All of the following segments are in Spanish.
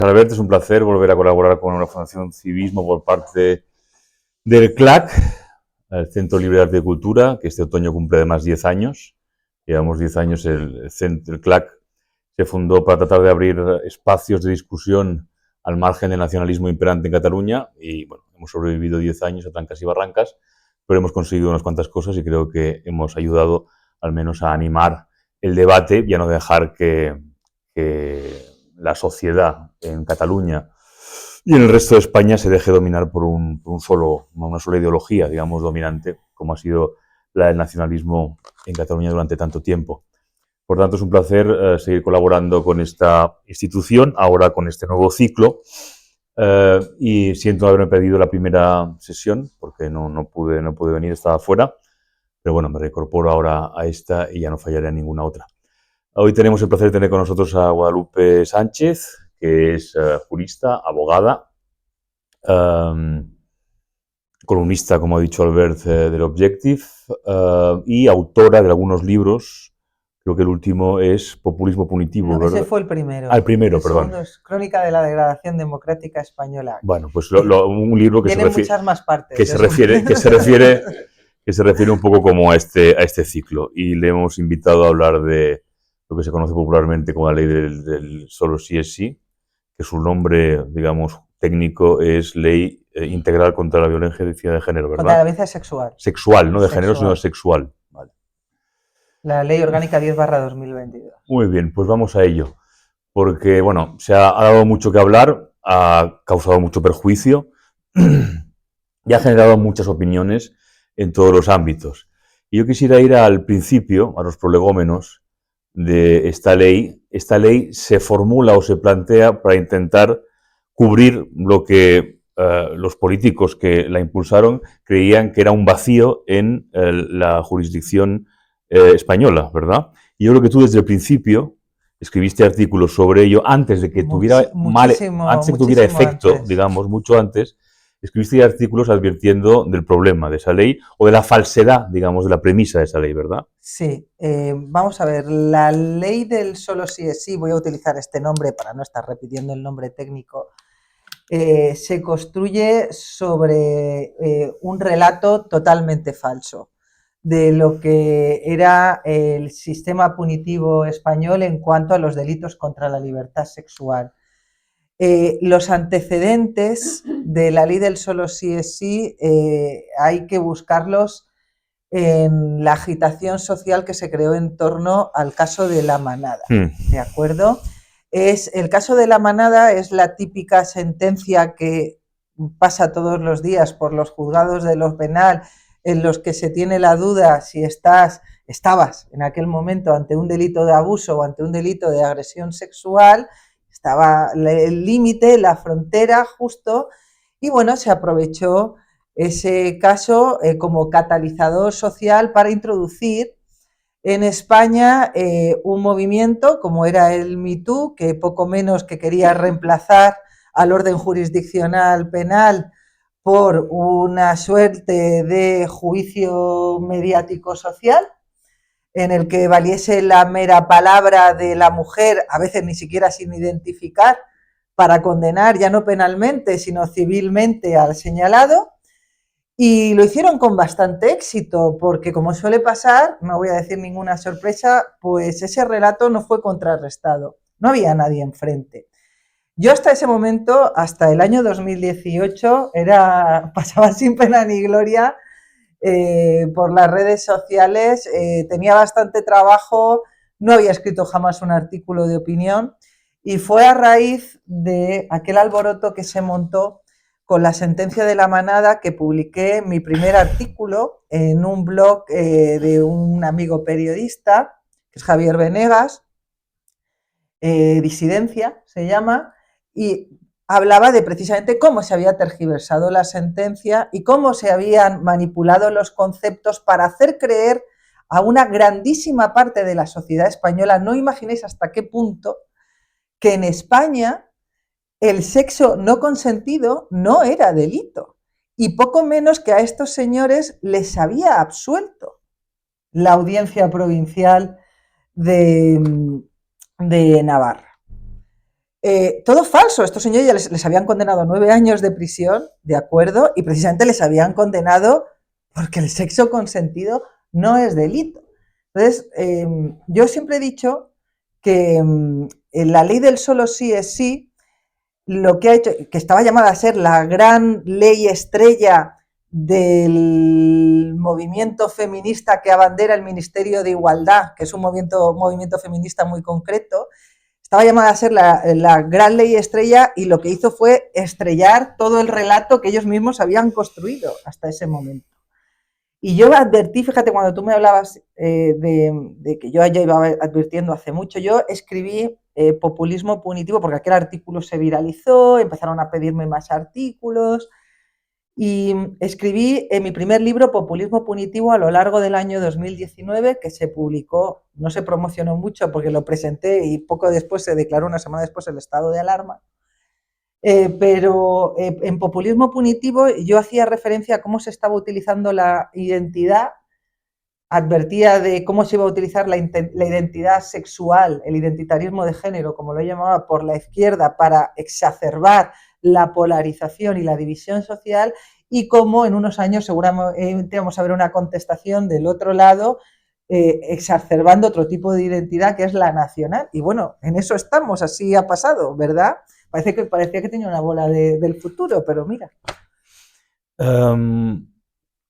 Albert, es un placer volver a colaborar con la Fundación Civismo por parte del CLAC, el Centro Libre de Arte y Cultura, que este otoño cumple además 10 años. Llevamos 10 años, el CLAC se fundó para tratar de abrir espacios de discusión al margen del nacionalismo imperante en Cataluña y bueno, hemos sobrevivido 10 años a trancas y barrancas, pero hemos conseguido unas cuantas cosas y creo que hemos ayudado al menos a animar el debate y a no dejar que la sociedad en Cataluña y en el resto de España se deje dominar por una sola ideología, digamos, dominante, como ha sido la del nacionalismo en Cataluña durante tanto tiempo. Por tanto, es un placer seguir colaborando con esta institución, ahora con este nuevo ciclo, y siento haberme perdido la primera sesión, porque no pude venir, estaba fuera, pero bueno, me reincorporo ahora a esta y ya no fallaré a ninguna otra. Hoy tenemos el placer de tener con nosotros a Guadalupe Sánchez, que es jurista, abogada, columnista, como ha dicho Albert, del Objective, y autora de algunos libros. Creo que el último es Populismo Punitivo, no, ¿verdad? Ese fue el primero. El primero, el perdón. segundo es Crónica de la Degradación Democrática Española. Bueno, pues un libro que tiene muchas más partes. Que se refiere un poco como a este ciclo. Y le hemos invitado a hablar de lo que se conoce popularmente como la ley del solo sí es sí, que su nombre, digamos, técnico es Ley Integral contra la Violencia de Género, ¿verdad? Contra la violencia sexual. Sexual, no de género, sino sexual. Vale. La Ley Orgánica 10/2022. Muy bien, pues vamos a ello. Porque, bueno, se ha dado mucho que hablar, ha causado mucho perjuicio y ha generado muchas opiniones en todos los ámbitos. Y yo quisiera ir al principio, a los prolegómenos de esta ley. Esta ley se formula o se plantea para intentar cubrir lo que los políticos que la impulsaron creían que era un vacío en la jurisdicción española, ¿verdad? Y yo creo que tú desde el principio escribiste artículos sobre ello antes de que tuviera efecto, antes. Digamos, mucho antes. Escribiste artículos advirtiendo del problema de esa ley o de la falsedad, digamos, de la premisa de esa ley, ¿verdad? Sí, vamos a ver, la ley del solo sí es sí, voy a utilizar este nombre para no estar repitiendo el nombre técnico, se construye sobre un relato totalmente falso de lo que era el sistema punitivo español en cuanto a los delitos contra la libertad sexual. Los antecedentes de la ley del solo sí es sí hay que buscarlos en la agitación social que se creó en torno al caso de La Manada, ¿de acuerdo? El caso de La Manada es la típica sentencia que pasa todos los días por los juzgados de lo penal en los que se tiene la duda si estabas en aquel momento ante un delito de abuso o ante un delito de agresión sexual. Estaba el límite, la frontera justo, y bueno, se aprovechó ese caso como catalizador social para introducir en España un movimiento como era el Me Too, que poco menos que quería reemplazar al orden jurisdiccional penal por una suerte de juicio mediático social, en el que valiese la mera palabra de la mujer, a veces ni siquiera sin identificar, para condenar ya no penalmente, sino civilmente al señalado. Y lo hicieron con bastante éxito, porque como suele pasar, no voy a decir ninguna sorpresa, pues ese relato no fue contrarrestado, no había nadie enfrente. Yo hasta ese momento, hasta el año 2018, pasaba sin pena ni gloria por las redes sociales, tenía bastante trabajo, no había escrito jamás un artículo de opinión, y fue a raíz de aquel alboroto que se montó con la sentencia de La Manada que publiqué mi primer artículo en un blog de un amigo periodista, que es Javier Venegas, Disidencia se llama, y hablaba de precisamente cómo se había tergiversado la sentencia y cómo se habían manipulado los conceptos para hacer creer a una grandísima parte de la sociedad española, no imaginéis hasta qué punto, que en España el sexo no consentido no era delito, y poco menos que a estos señores les había absuelto la audiencia provincial de Navarra. Todo falso. Estos señores ya les habían condenado a 9 años de prisión, de acuerdo, y precisamente les habían condenado porque el sexo consentido no es delito. Entonces, yo siempre he dicho que en la ley del solo sí es sí, lo que ha hecho, que estaba llamada a ser la gran ley estrella del movimiento feminista que abandera el Ministerio de Igualdad, que es un movimiento feminista muy concreto, estaba llamada a ser la gran ley estrella, y lo que hizo fue estrellar todo el relato que ellos mismos habían construido hasta ese momento. Y yo advertí, fíjate, cuando tú me hablabas de que yo ya iba advirtiendo hace mucho, yo escribí populismo punitivo porque aquel artículo se viralizó, empezaron a pedirme más artículos, y escribí en mi primer libro, Populismo punitivo, a lo largo del año 2019, que se publicó, no se promocionó mucho porque lo presenté y poco después se declaró, una semana después, el estado de alarma. Pero en populismo punitivo yo hacía referencia a cómo se estaba utilizando la identidad, advertía de cómo se iba a utilizar la identidad sexual, el identitarismo de género, como lo llamaba, por la izquierda para exacerbar la polarización y la división social, y cómo en unos años seguramente vamos a ver una contestación del otro lado, exacerbando otro tipo de identidad que es la nacional. Y bueno, en eso estamos, así ha pasado, ¿verdad? Parecía que tenía una bola del futuro, pero mira.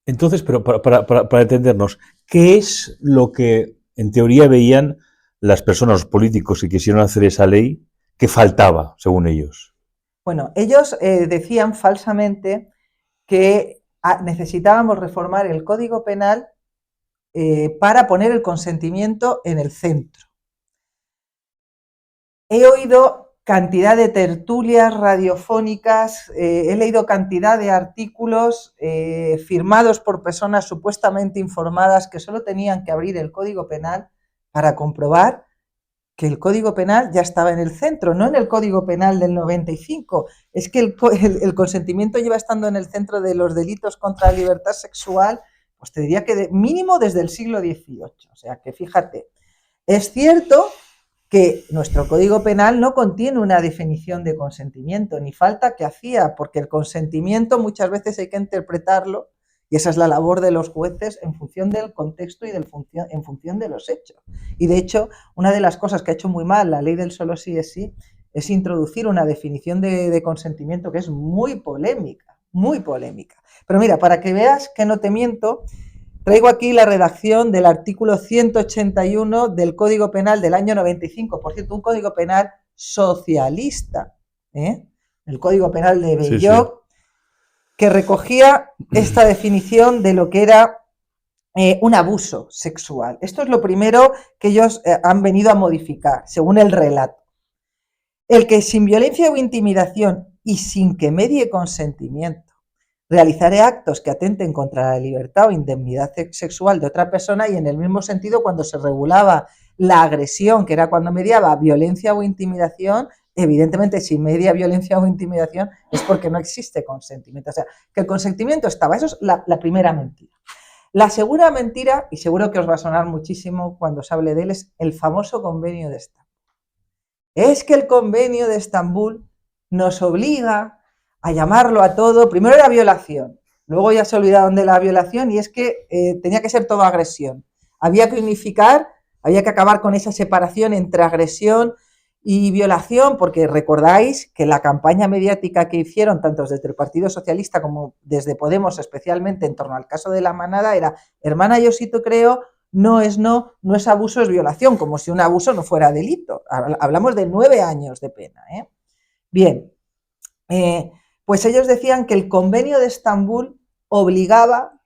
Entonces, pero para entendernos, ¿qué es lo que en teoría veían las personas, los políticos que quisieron hacer esa ley, que faltaba, según ellos? Bueno, ellos decían falsamente que necesitábamos reformar el Código Penal para poner el consentimiento en el centro. He oído cantidad de tertulias radiofónicas, he leído cantidad de artículos firmados por personas supuestamente informadas que solo tenían que abrir el Código Penal para comprobar que el Código Penal ya estaba en el centro, no en el Código Penal del 95. Es que el consentimiento lleva estando en el centro de los delitos contra la libertad sexual, pues te diría que mínimo desde el siglo XVIII. O sea que fíjate, es cierto que nuestro Código Penal no contiene una definición de consentimiento, ni falta que hacía, porque el consentimiento muchas veces hay que interpretarlo, y esa es la labor de los jueces, en función del contexto y en función de los hechos. Y de hecho, una de las cosas que ha hecho muy mal la ley del solo sí es sí, es introducir una definición de consentimiento que es muy polémica, muy polémica. Pero mira, para que veas que no te miento, traigo aquí la redacción del artículo 181 del Código Penal del año 95, por cierto, un Código Penal socialista, el Código Penal de Belloc, sí, que recogía esta definición de lo que era un abuso sexual. Esto es lo primero que ellos han venido a modificar, según el relato. El que sin violencia o intimidación y sin que medie consentimiento realizaré actos que atenten contra la libertad o indemnidad sexual de otra persona, y en el mismo sentido cuando se regulaba la agresión, que era cuando mediaba violencia o intimidación, evidentemente si media violencia o intimidación es porque no existe consentimiento. O sea, que el consentimiento estaba. Eso es la primera mentira. La segunda mentira, y seguro que os va a sonar muchísimo cuando se hable de él, es el famoso convenio de Estambul. Es que el convenio de Estambul nos obliga a llamarlo a todo. Primero era violación, luego ya se olvidaron de la violación, y es que tenía que ser todo agresión. Había que unificar, había que acabar con esa separación entre agresión y violación, porque recordáis que la campaña mediática que hicieron tanto desde el Partido Socialista como desde Podemos, especialmente en torno al caso de La Manada, era: hermana, yo sí te creo, no es abuso, es violación, como si un abuso no fuera delito. Hablamos de 9 años de pena. Bien, pues ellos decían que el convenio de Estambul obligaba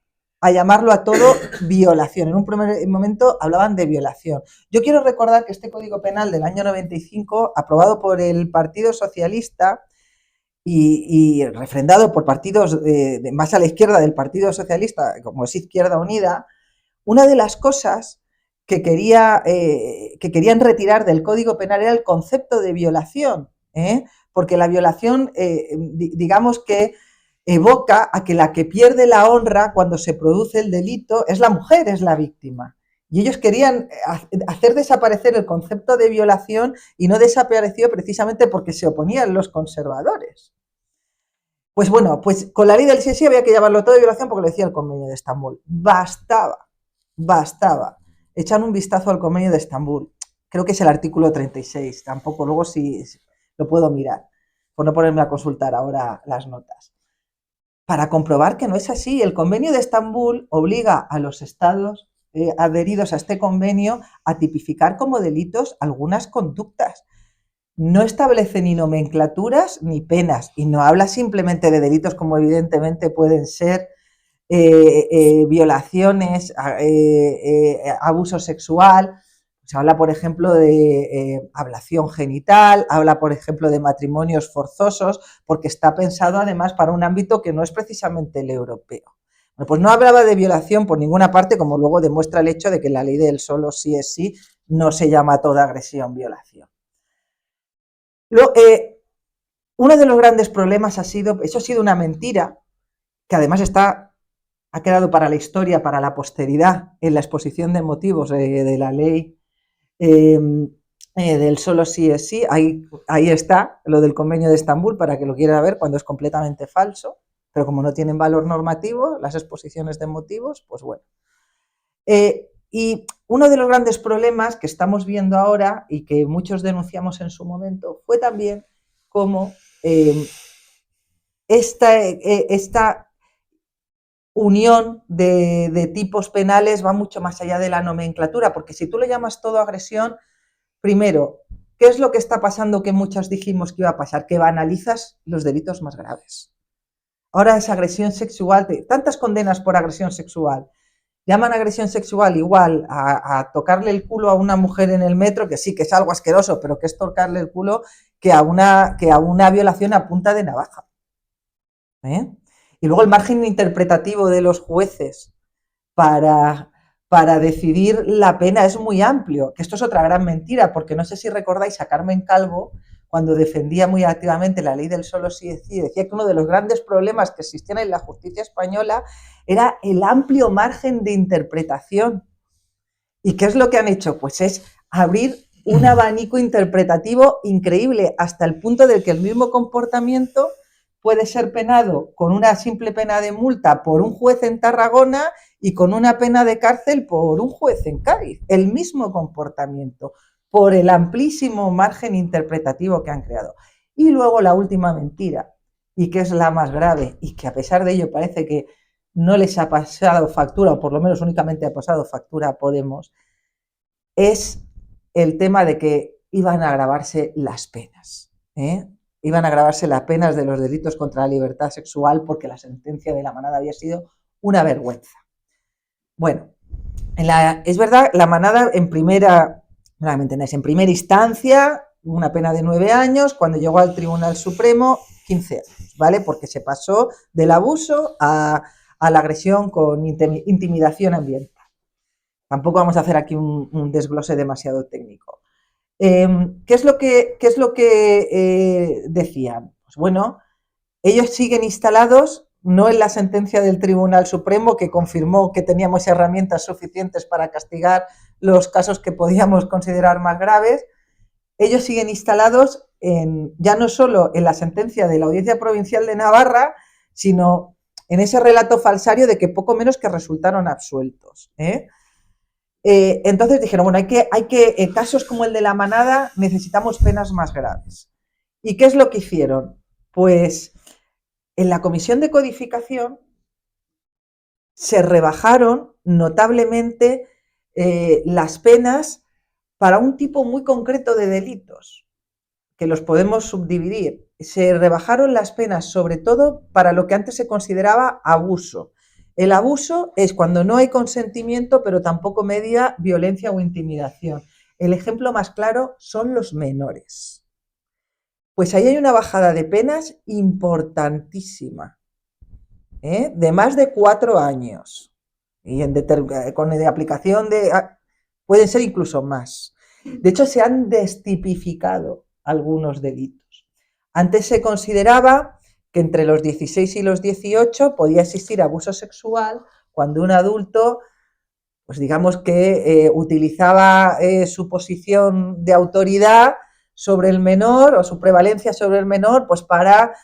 a llamarlo a todo violación. En un primer momento hablaban de violación. Yo quiero recordar que este Código Penal del año 95, aprobado por el Partido Socialista y refrendado por partidos más a la izquierda del Partido Socialista, como es Izquierda Unida, una de las cosas que querían retirar del Código Penal era el concepto de violación, porque la violación, digamos que evoca a que la que pierde la honra cuando se produce el delito es la mujer, es la víctima. Y ellos querían hacer desaparecer el concepto de violación y no desapareció precisamente porque se oponían los conservadores. Pues bueno, pues con la ley del sí había que llamarlo todo de violación porque lo decía el Convenio de Estambul. Bastaba. Echan un vistazo al Convenio de Estambul. Creo que es el artículo 36. Tampoco, luego sí lo puedo mirar, por no ponerme a consultar ahora las notas. Para comprobar que no es así. El Convenio de Estambul obliga a los estados adheridos a este convenio a tipificar como delitos algunas conductas. No establece ni nomenclaturas ni penas y no habla simplemente de delitos como evidentemente pueden ser violaciones, abuso sexual. Se habla, por ejemplo, de ablación genital, habla, por ejemplo, de matrimonios forzosos, porque está pensado además para un ámbito que no es precisamente el europeo. Bueno, pues no hablaba de violación por ninguna parte, como luego demuestra el hecho de que la ley del solo sí es sí no se llama toda agresión violación. Uno de los grandes problemas ha sido una mentira, que además ha quedado para la historia, para la posteridad, en la exposición de motivos de la ley del solo sí es sí. Ahí está lo del Convenio de Estambul para que lo quiera ver cuando es completamente falso, pero como no tienen valor normativo las exposiciones de motivos, pues bueno. Y uno de los grandes problemas que estamos viendo ahora y que muchos denunciamos en su momento fue también cómo esta unión de tipos penales va mucho más allá de la nomenclatura, porque si tú le llamas todo agresión, primero, ¿qué es lo que está pasando que muchos dijimos que iba a pasar? Que banalizas los delitos más graves. Ahora es agresión sexual, tantas condenas por agresión sexual. Llaman agresión sexual igual a tocarle el culo a una mujer en el metro, que sí, que es algo asqueroso, pero que es tocarle el culo, que a una violación a punta de navaja. Y luego el margen interpretativo de los jueces para decidir la pena es muy amplio, que esto es otra gran mentira, porque no sé si recordáis a Carmen Calvo, cuando defendía muy activamente la ley del solo sí es sí, decía que uno de los grandes problemas que existían en la justicia española era el amplio margen de interpretación. ¿Y qué es lo que han hecho? Pues es abrir un abanico interpretativo increíble, hasta el punto de que el mismo comportamiento puede ser penado con una simple pena de multa por un juez en Tarragona y con una pena de cárcel por un juez en Cádiz. El mismo comportamiento, por el amplísimo margen interpretativo que han creado. Y luego la última mentira, y que es la más grave, y que a pesar de ello parece que no les ha pasado factura, o por lo menos únicamente ha pasado factura a Podemos, es el tema de que iban a agravarse las penas. Iban a agravarse las penas de los delitos contra la libertad sexual porque la sentencia de La Manada había sido una vergüenza. Bueno, es verdad, La Manada en primera instancia, una pena de 9 años, cuando llegó al Tribunal Supremo, 15 años, ¿vale? Porque se pasó del abuso a la agresión con intimidación ambiental. Tampoco vamos a hacer aquí un desglose demasiado técnico. ¿Qué es lo que decían? Pues bueno, ellos siguen instalados no en la sentencia del Tribunal Supremo, que confirmó que teníamos herramientas suficientes para castigar los casos que podíamos considerar más graves. Ellos siguen instalados ya no solo en la sentencia de la Audiencia Provincial de Navarra, sino en ese relato falsario de que poco menos que resultaron absueltos. Entonces dijeron, bueno, casos como el de La Manada necesitamos penas más graves. ¿Y qué es lo que hicieron? Pues en la Comisión de Codificación se rebajaron notablemente las penas para un tipo muy concreto de delitos, que los podemos subdividir. Se rebajaron las penas sobre todo para lo que antes se consideraba abuso. El abuso es cuando no hay consentimiento, pero tampoco media violencia o intimidación. El ejemplo más claro son los menores. Pues ahí hay una bajada de penas importantísima, de más de 4 años. Y con de aplicación pueden ser incluso más. De hecho, se han destipificado algunos delitos. Antes se consideraba que entre los 16 y los 18 podía existir abuso sexual cuando un adulto pues digamos que utilizaba su posición de autoridad sobre el menor o su prevalencia sobre el menor, pues para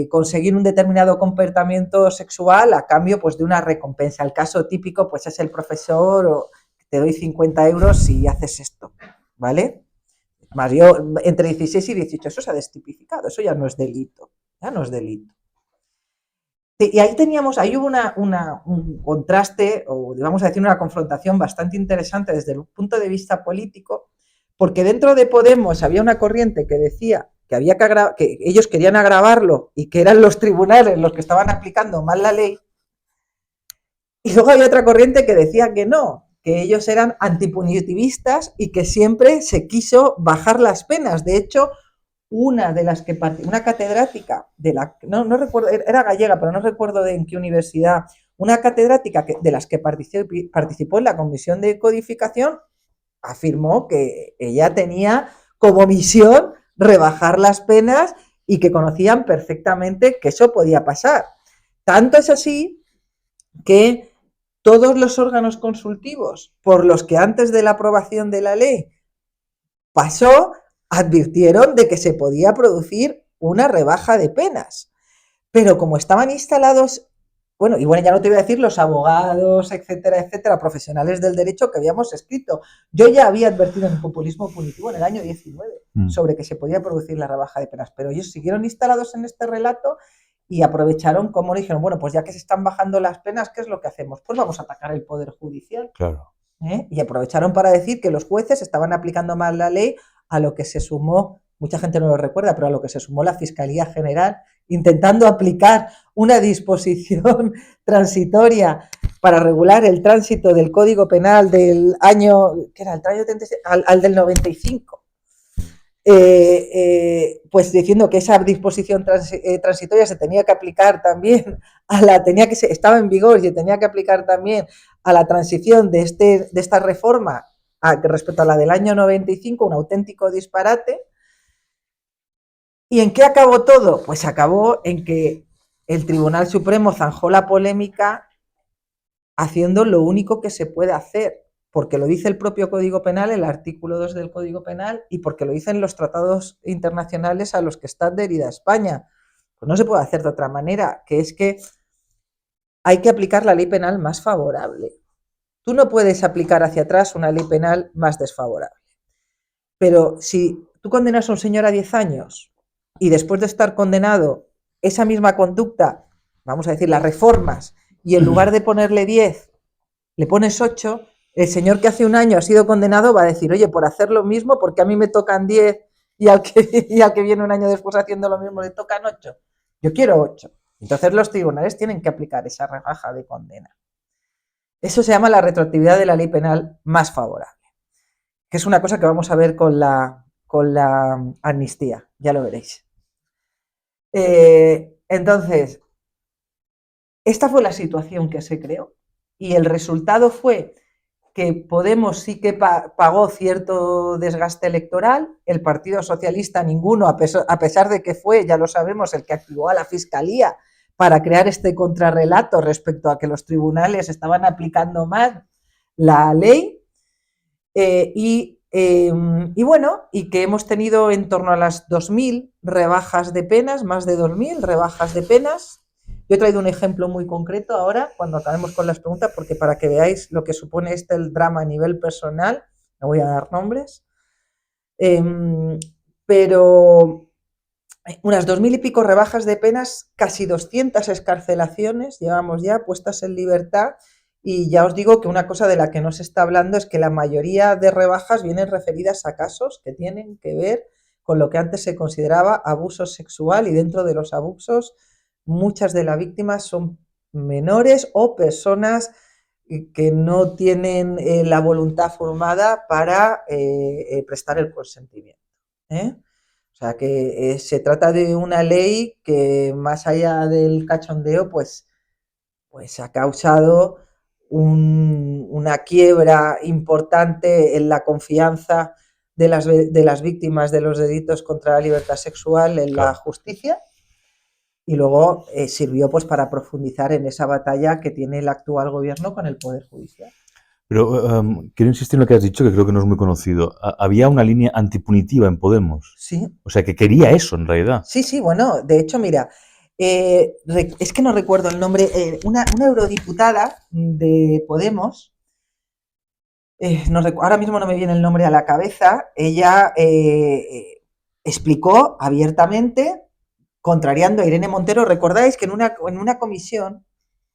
conseguir un determinado comportamiento sexual a cambio pues de una recompensa. El caso típico pues es el profesor o te doy 50 euros si haces esto, ¿vale? Más yo, entre 16 y 18, eso se ha destipificado, eso ya no es delito, ya no es delito. Y ahí hubo un contraste, o vamos a decir una confrontación bastante interesante desde el punto de vista político, porque dentro de Podemos había una corriente que decía que ellos querían agravarlo y que eran los tribunales los que estaban aplicando mal la ley, y luego había otra corriente que decía que no, que ellos eran antipunitivistas y que siempre se quiso bajar las penas. De hecho, una catedrática no recuerdo, era gallega, pero no recuerdo en qué universidad, una catedrática de las que participó en la comisión de codificación, afirmó que ella tenía como misión rebajar las penas y que conocían perfectamente que eso podía pasar. Tanto es así que todos los órganos consultivos por los que antes de la aprobación de la ley pasó, advirtieron de que se podía producir una rebaja de penas. Pero como estaban instalados, ya no te voy a decir los abogados, etcétera, etcétera, profesionales del derecho que habíamos escrito. Yo ya había advertido en el populismo punitivo en el año 19 sobre que se podía producir la rebaja de penas, pero ellos siguieron instalados en este relato y aprovecharon como dijeron, bueno, pues ya que se están bajando las penas, ¿qué es lo que hacemos? Pues vamos a atacar el Poder Judicial. Claro. Y aprovecharon para decir que los jueces estaban aplicando mal la ley, a lo que se sumó, mucha gente no lo recuerda, pero a lo que se sumó la Fiscalía General, intentando aplicar una disposición transitoria para regular el tránsito del Código Penal del año, ¿qué era? El año al del 95. Pues diciendo que esa disposición transitoria se tenía que aplicar también estaba en vigor y tenía que aplicar también a la transición de esta reforma respecto a la del año 95, un auténtico disparate. ¿Y en qué acabó todo? Pues acabó en que el Tribunal Supremo zanjó la polémica haciendo lo único que se puede hacer, porque lo dice el propio Código Penal, el artículo 2 del Código Penal, y porque lo dicen los tratados internacionales a los que está adherida España. Pues no se puede hacer de otra manera, que es que hay que aplicar la ley penal más favorable. Tú no puedes aplicar hacia atrás una ley penal más desfavorable. Pero si tú condenas a un señor a 10 años y después de estar condenado, esa misma conducta, vamos a decir, las reformas, y en lugar de ponerle 10, le pones 8, el señor que hace un año ha sido condenado va a decir, oye, por hacer lo mismo, porque a mí me tocan 10 y al que viene un año después haciendo lo mismo le tocan 8. Yo quiero 8. Entonces los tribunales tienen que aplicar esa rebaja de condena. Eso se llama la retroactividad de la ley penal más favorable, que es una cosa que vamos a ver con la amnistía, ya lo veréis. Entonces, esta fue la situación que se creó y el resultado fue que Podemos sí que pagó cierto desgaste electoral, el Partido Socialista ninguno, a pesar de que fue, ya lo sabemos, el que activó a la Fiscalía para crear este contrarrelato respecto a que los tribunales estaban aplicando mal la ley, y que hemos tenido en torno a las 2.000 rebajas de penas, más de 2.000 rebajas de penas. Yo he traído un ejemplo muy concreto ahora, cuando acabemos con las preguntas, porque para que veáis lo que supone el drama a nivel personal, no voy a dar nombres, pero unas 2.000 y pico rebajas de penas, casi 200 excarcelaciones llevamos ya puestas en libertad, y ya os digo que una cosa de la que no se está hablando es que la mayoría de rebajas vienen referidas a casos que tienen que ver con lo que antes se consideraba abuso sexual, y dentro de los abusos muchas de las víctimas son menores o personas que no tienen la voluntad formada para prestar el consentimiento. O sea que se trata de una ley que, más allá del cachondeo, pues ha causado una quiebra importante en la confianza de las víctimas de los delitos contra la libertad sexual en la justicia. Y luego sirvió pues para profundizar en esa batalla que tiene el actual gobierno con el Poder Judicial. Pero quiero insistir en lo que has dicho, que creo que no es muy conocido. Había una línea antipunitiva en Podemos. Sí, O sea, que quería eso, en realidad. sí, bueno, de hecho, mira, es que no recuerdo el nombre, una eurodiputada de Podemos, ahora mismo no me viene el nombre a la cabeza, ella explicó abiertamente, contrariando a Irene Montero. ¿Recordáis que en una comisión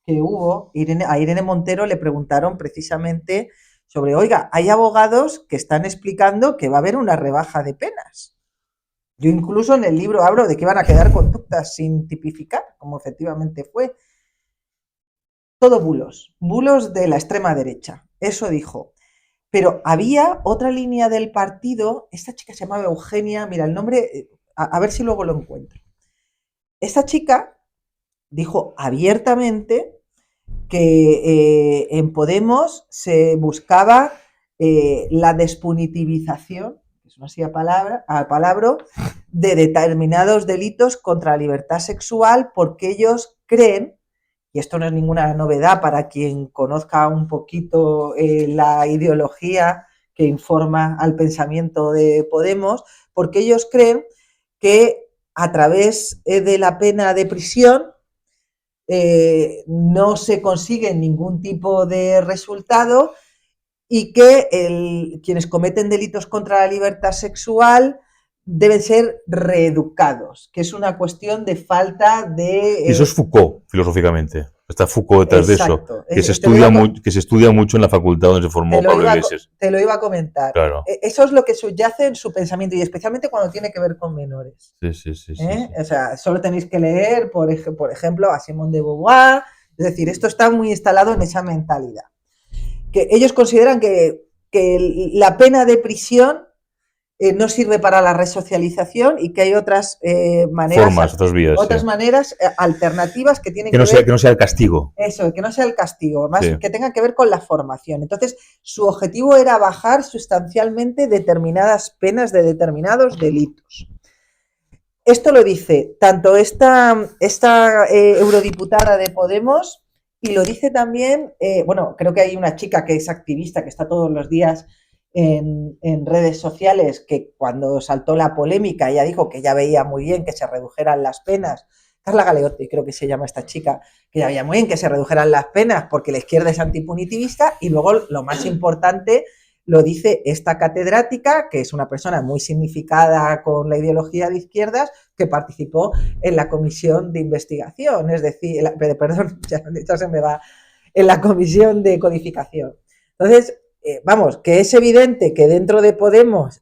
que hubo, a Irene Montero le preguntaron precisamente sobre, oiga, hay abogados que están explicando que va a haber una rebaja de penas? Yo incluso en el libro hablo de que van a quedar conductas sin tipificar, como efectivamente fue. Todo bulos de la extrema derecha, eso dijo. Pero había otra línea del partido, esta chica se llamaba Eugenia, mira el nombre, a ver si luego lo encuentro. Esta chica dijo abiertamente que en Podemos se buscaba la despunitivización, es una así palabra, de determinados delitos contra la libertad sexual, porque ellos creen, y esto no es ninguna novedad para quien conozca un poquito la ideología que informa al pensamiento de Podemos, porque ellos creen que a través de la pena de prisión no se consigue ningún tipo de resultado y que quienes cometen delitos contra la libertad sexual deben ser reeducados, que es una cuestión de falta de... Y eso es Foucault, filosóficamente. Está Foucault detrás Exacto. de eso, que se estudia mucho en la facultad donde se formó Pablo Iglesias. Te lo iba a comentar. Claro. Eso es lo que subyace en su pensamiento, y especialmente cuando tiene que ver con menores. Sí. O sea, solo tenéis que leer, por ejemplo, a Simone de Beauvoir. Es decir, esto está muy instalado en esa mentalidad. Que ellos consideran que la pena de prisión no sirve para la resocialización y que hay otras maneras, formas, otras vías, otras maneras alternativas que tienen que no sea el castigo. Eso, que no sea el castigo, más que tenga que ver con la formación. Entonces, su objetivo era bajar sustancialmente determinadas penas de determinados delitos. Esto lo dice tanto esta eurodiputada de Podemos, y lo dice también, bueno, creo que hay una chica que es activista, que está todos los días en redes sociales, que cuando saltó la polémica ella dijo que ya veía muy bien que se redujeran las penas. Carla Galeotti, creo que se llama esta chica, que ya veía muy bien que se redujeran las penas porque la izquierda es antipunitivista. Y luego, lo más importante, lo dice esta catedrática, que es una persona muy significada con la ideología de izquierdas, que participó en la comisión de investigación, es decir, perdón, ya se me va, en la comisión de codificación. Entonces, vamos, que es evidente que dentro de Podemos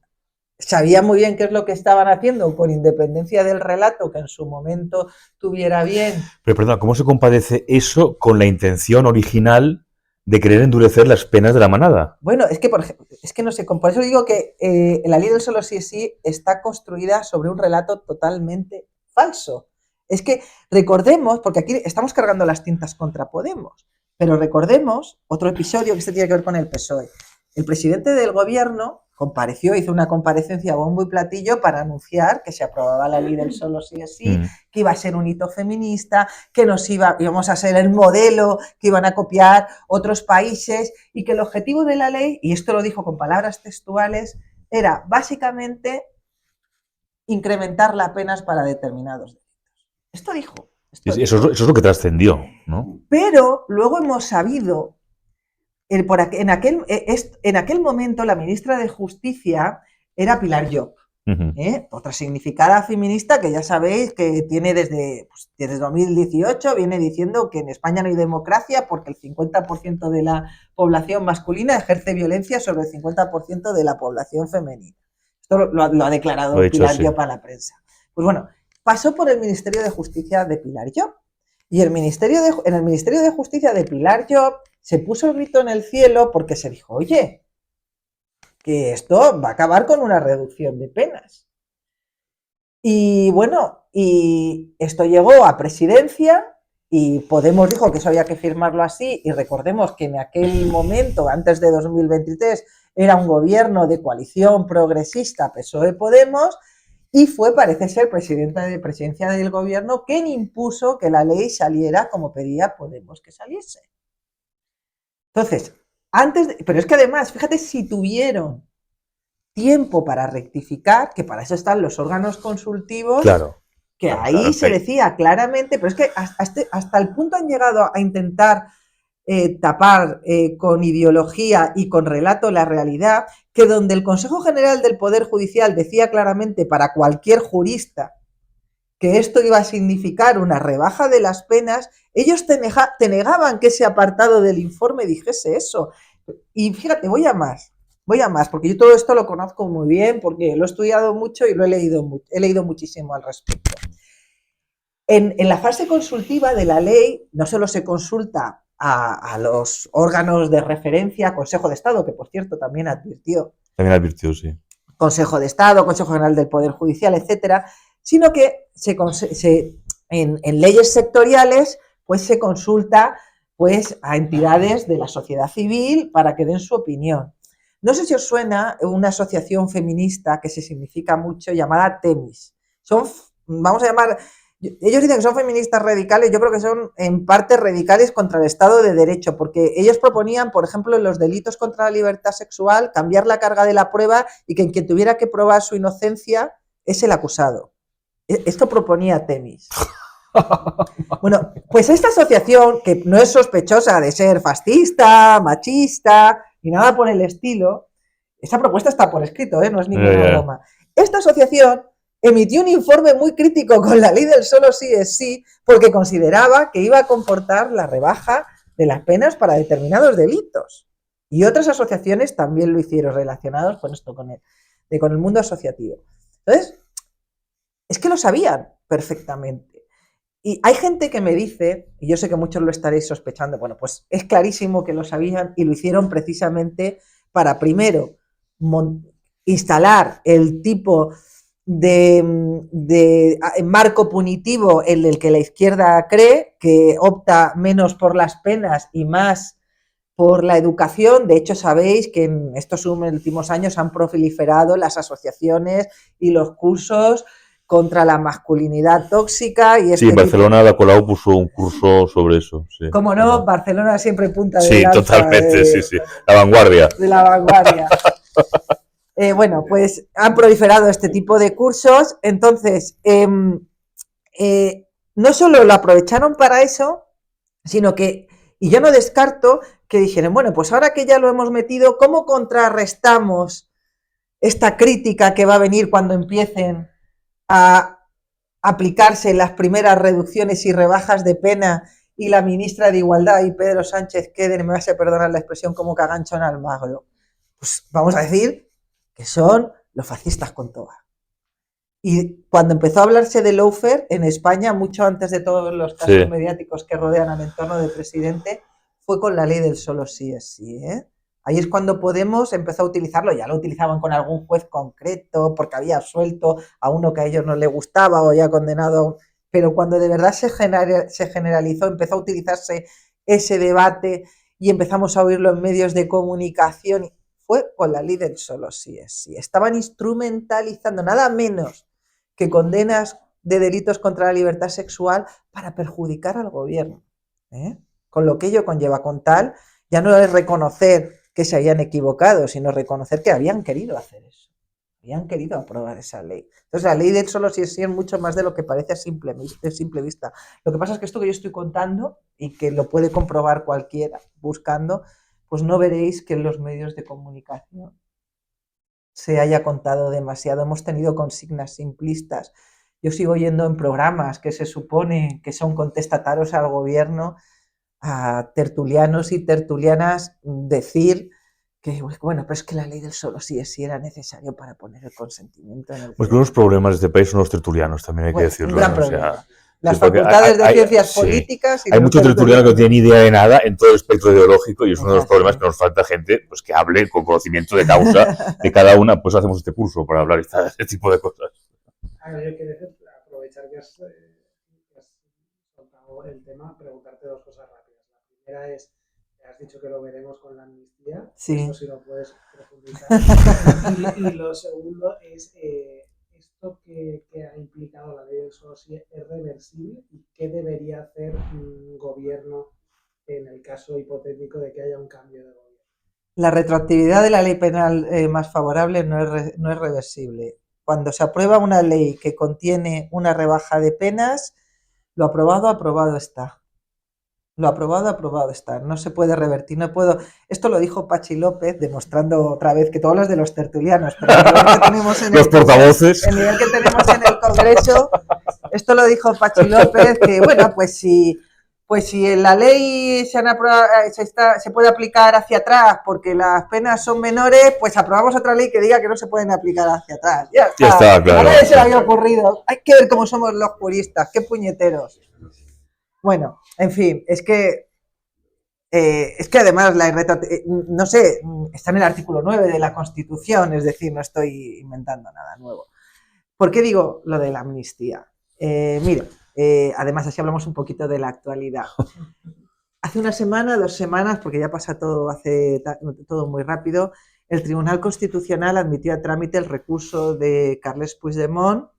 sabía muy bien qué es lo que estaban haciendo, con independencia del relato que en su momento tuviera bien. Pero perdón, ¿cómo se compadece eso con la intención original de querer endurecer las penas de la manada? Bueno, es que, no sé, por eso digo que la ley del solo sí es sí está construida sobre un relato totalmente falso. Es que recordemos, porque aquí estamos cargando las tintas contra Podemos, pero recordemos otro episodio que tiene que ver con el PSOE. El presidente del gobierno compareció, hizo una comparecencia a bombo y platillo para anunciar que se aprobaba la ley del solo sí es sí, que iba a ser un hito feminista, que íbamos a ser el modelo que iban a copiar otros países, y que el objetivo de la ley, y esto lo dijo con palabras textuales, era básicamente incrementar las penas para determinados delitos. Esto dijo. Eso es lo que trascendió, ¿no? Pero luego hemos sabido, en aquel momento la ministra de Justicia era Pilar Llop, otra significada feminista que ya sabéis que tiene desde 2018, viene diciendo que en España no hay democracia porque el 50% de la población masculina ejerce violencia sobre el 50% de la población femenina. Esto lo ha declarado Pilar Llop a la prensa. Pues bueno, pasó por el Ministerio de Justicia de Pilar Llop, y en el Ministerio de Justicia de Pilar Llop se puso el grito en el cielo porque se dijo, oye, que esto va a acabar con una reducción de penas. Y bueno, y esto llegó a presidencia y Podemos dijo que eso había que firmarlo así, y recordemos que en aquel momento, antes de 2023, era un gobierno de coalición progresista PSOE-Podemos, y fue, parece ser, presidencia del gobierno quien impuso que la ley saliera como pedía Podemos que saliese. Entonces, Pero es que además, fíjate si tuvieron tiempo para rectificar, que para eso están los órganos consultivos, Claro, que claro, ahí claro. se decía claramente, pero es que hasta el punto han llegado a intentar tapar con ideología y con relato la realidad, que donde el Consejo General del Poder Judicial decía claramente para cualquier jurista que esto iba a significar una rebaja de las penas, ellos te negaban que ese apartado del informe dijese eso. Y fíjate, voy a más, porque yo todo esto lo conozco muy bien, porque lo he estudiado mucho y lo he leído muchísimo al respecto. En la fase consultiva de la ley no solo se consulta a los órganos de referencia, Consejo de Estado, que por cierto también advirtió, También advirtió, sí. Consejo de Estado, Consejo General del Poder Judicial, etcétera, sino que en leyes sectoriales pues se consulta pues a entidades de la sociedad civil para que den su opinión. No sé si os suena una asociación feminista que se significa mucho llamada Temis. Vamos a llamar, ellos dicen que son feministas radicales, yo creo que son en parte radicales contra el Estado de Derecho, porque ellos proponían, por ejemplo, en los delitos contra la libertad sexual, cambiar la carga de la prueba y que quien tuviera que probar su inocencia es el acusado. Esto proponía Temis. Bueno, pues esta asociación, que no es sospechosa de ser fascista, machista, ni nada por el estilo, esta propuesta está por escrito, no es ninguna broma. Esta asociación emitió un informe muy crítico con la ley del solo sí es sí, porque consideraba que iba a comportar la rebaja de las penas para determinados delitos. Y otras asociaciones también lo hicieron relacionados con esto, con el mundo asociativo. Entonces, es que lo sabían perfectamente. Y hay gente que me dice, y yo sé que muchos lo estaréis sospechando, bueno, pues es clarísimo que lo sabían y lo hicieron precisamente para, primero, instalar el tipo de marco punitivo en el que la izquierda cree, que opta menos por las penas y más por la educación. De hecho, sabéis que en estos últimos años han proliferado las asociaciones y los cursos contra la masculinidad tóxica y Sí, en Barcelona la Colau puso un curso sobre eso. Sí. Como no, Barcelona siempre punta de sí, lanza totalmente, sí, sí. La vanguardia. De la vanguardia. Bueno, pues han proliferado este tipo de cursos. Entonces, no solo lo aprovecharon para eso, sino que, y yo no descarto que dijeron, bueno, pues ahora que ya lo hemos metido, ¿cómo contrarrestamos esta crítica que va a venir cuando empiecen a aplicarse las primeras reducciones y rebajas de pena y la ministra de Igualdad y Pedro Sánchez queden, me vas a perdonar la expresión, como cagancho en Almagro? Pues vamos a decir que son los fascistas con toga. Y cuando empezó a hablarse de lawfare en España, mucho antes de todos los casos mediáticos que rodean al entorno del presidente, fue con la ley del solo sí es sí. Ahí es cuando Podemos empezó a utilizarlo, ya lo utilizaban con algún juez concreto, porque había suelto a uno que a ellos no le gustaba o ya condenado, pero cuando de verdad se generalizó, empezó a utilizarse ese debate y empezamos a oírlo en medios de comunicación, fue con la ley del solo sí es sí. Estaban instrumentalizando nada menos que condenas de delitos contra la libertad sexual para perjudicar al gobierno, con lo que ello conlleva. Con tal, ya no es reconocer que se habían equivocado, sino reconocer que habían querido hacer eso, habían querido aprobar esa ley. Entonces la ley del solo sí es sí es mucho más de lo que parece a simple vista. Lo que pasa es que esto que yo estoy contando, y que lo puede comprobar cualquiera buscando, pues no veréis que en los medios de comunicación se haya contado demasiado. Hemos tenido consignas simplistas. Yo sigo yendo en programas que se supone que son contestatarios al gobierno, a tertulianos y tertulianas decir que, bueno, pero es que la ley del solo sí es sí era necesario para poner el consentimiento en el Pues que unos problemas de este país son los tertulianos, también hay que decirlo. Un gran ¿no? problema. O sea, las sí, facultades de ciencias políticas y hay muchos tertulianos que no tienen idea de nada en todo el espectro ideológico y es uno de los problemas que nos falta gente pues que hable con conocimiento de causa de cada una. Pues hacemos este curso para hablar de este tipo de cosas. Yo quiero aprovechar que has soltado el tema, preguntarte dos cosas rápidas. La primera es, has dicho que lo veremos con la amnistía, sí. Eso sí lo puedes profundizar. y lo segundo es esto que ha implicado la ley del solo sí es reversible y qué debería hacer un gobierno en el caso hipotético de que haya un cambio de gobierno. La retroactividad de la ley penal más favorable no es reversible. Cuando se aprueba una ley que contiene una rebaja de penas, lo aprobado, aprobado está. Lo aprobado, aprobado está. No se puede revertir, no puedo. Esto lo dijo Pachi López, demostrando otra vez que tú hablas de los tertulianos, pero el nivel que tenemos en los portavoces. El nivel que tenemos en el Congreso, esto lo dijo Pachi López, que bueno, pues si en la ley se puede aplicar hacia atrás porque las penas son menores, pues aprobamos otra ley que diga que no se pueden aplicar hacia atrás. Ya está, claro. A nadie se le había ocurrido. Hay que ver cómo somos los juristas, qué puñeteros. Bueno, en fin, es que además no sé, está en el artículo 9 de la Constitución, es decir, no estoy inventando nada nuevo. ¿Por qué digo lo de la amnistía? Mira, además así hablamos un poquito de la actualidad. Hace una semana, 2 semanas, porque ya pasa todo muy rápido, el Tribunal Constitucional admitió a trámite el recurso de Carles Puigdemont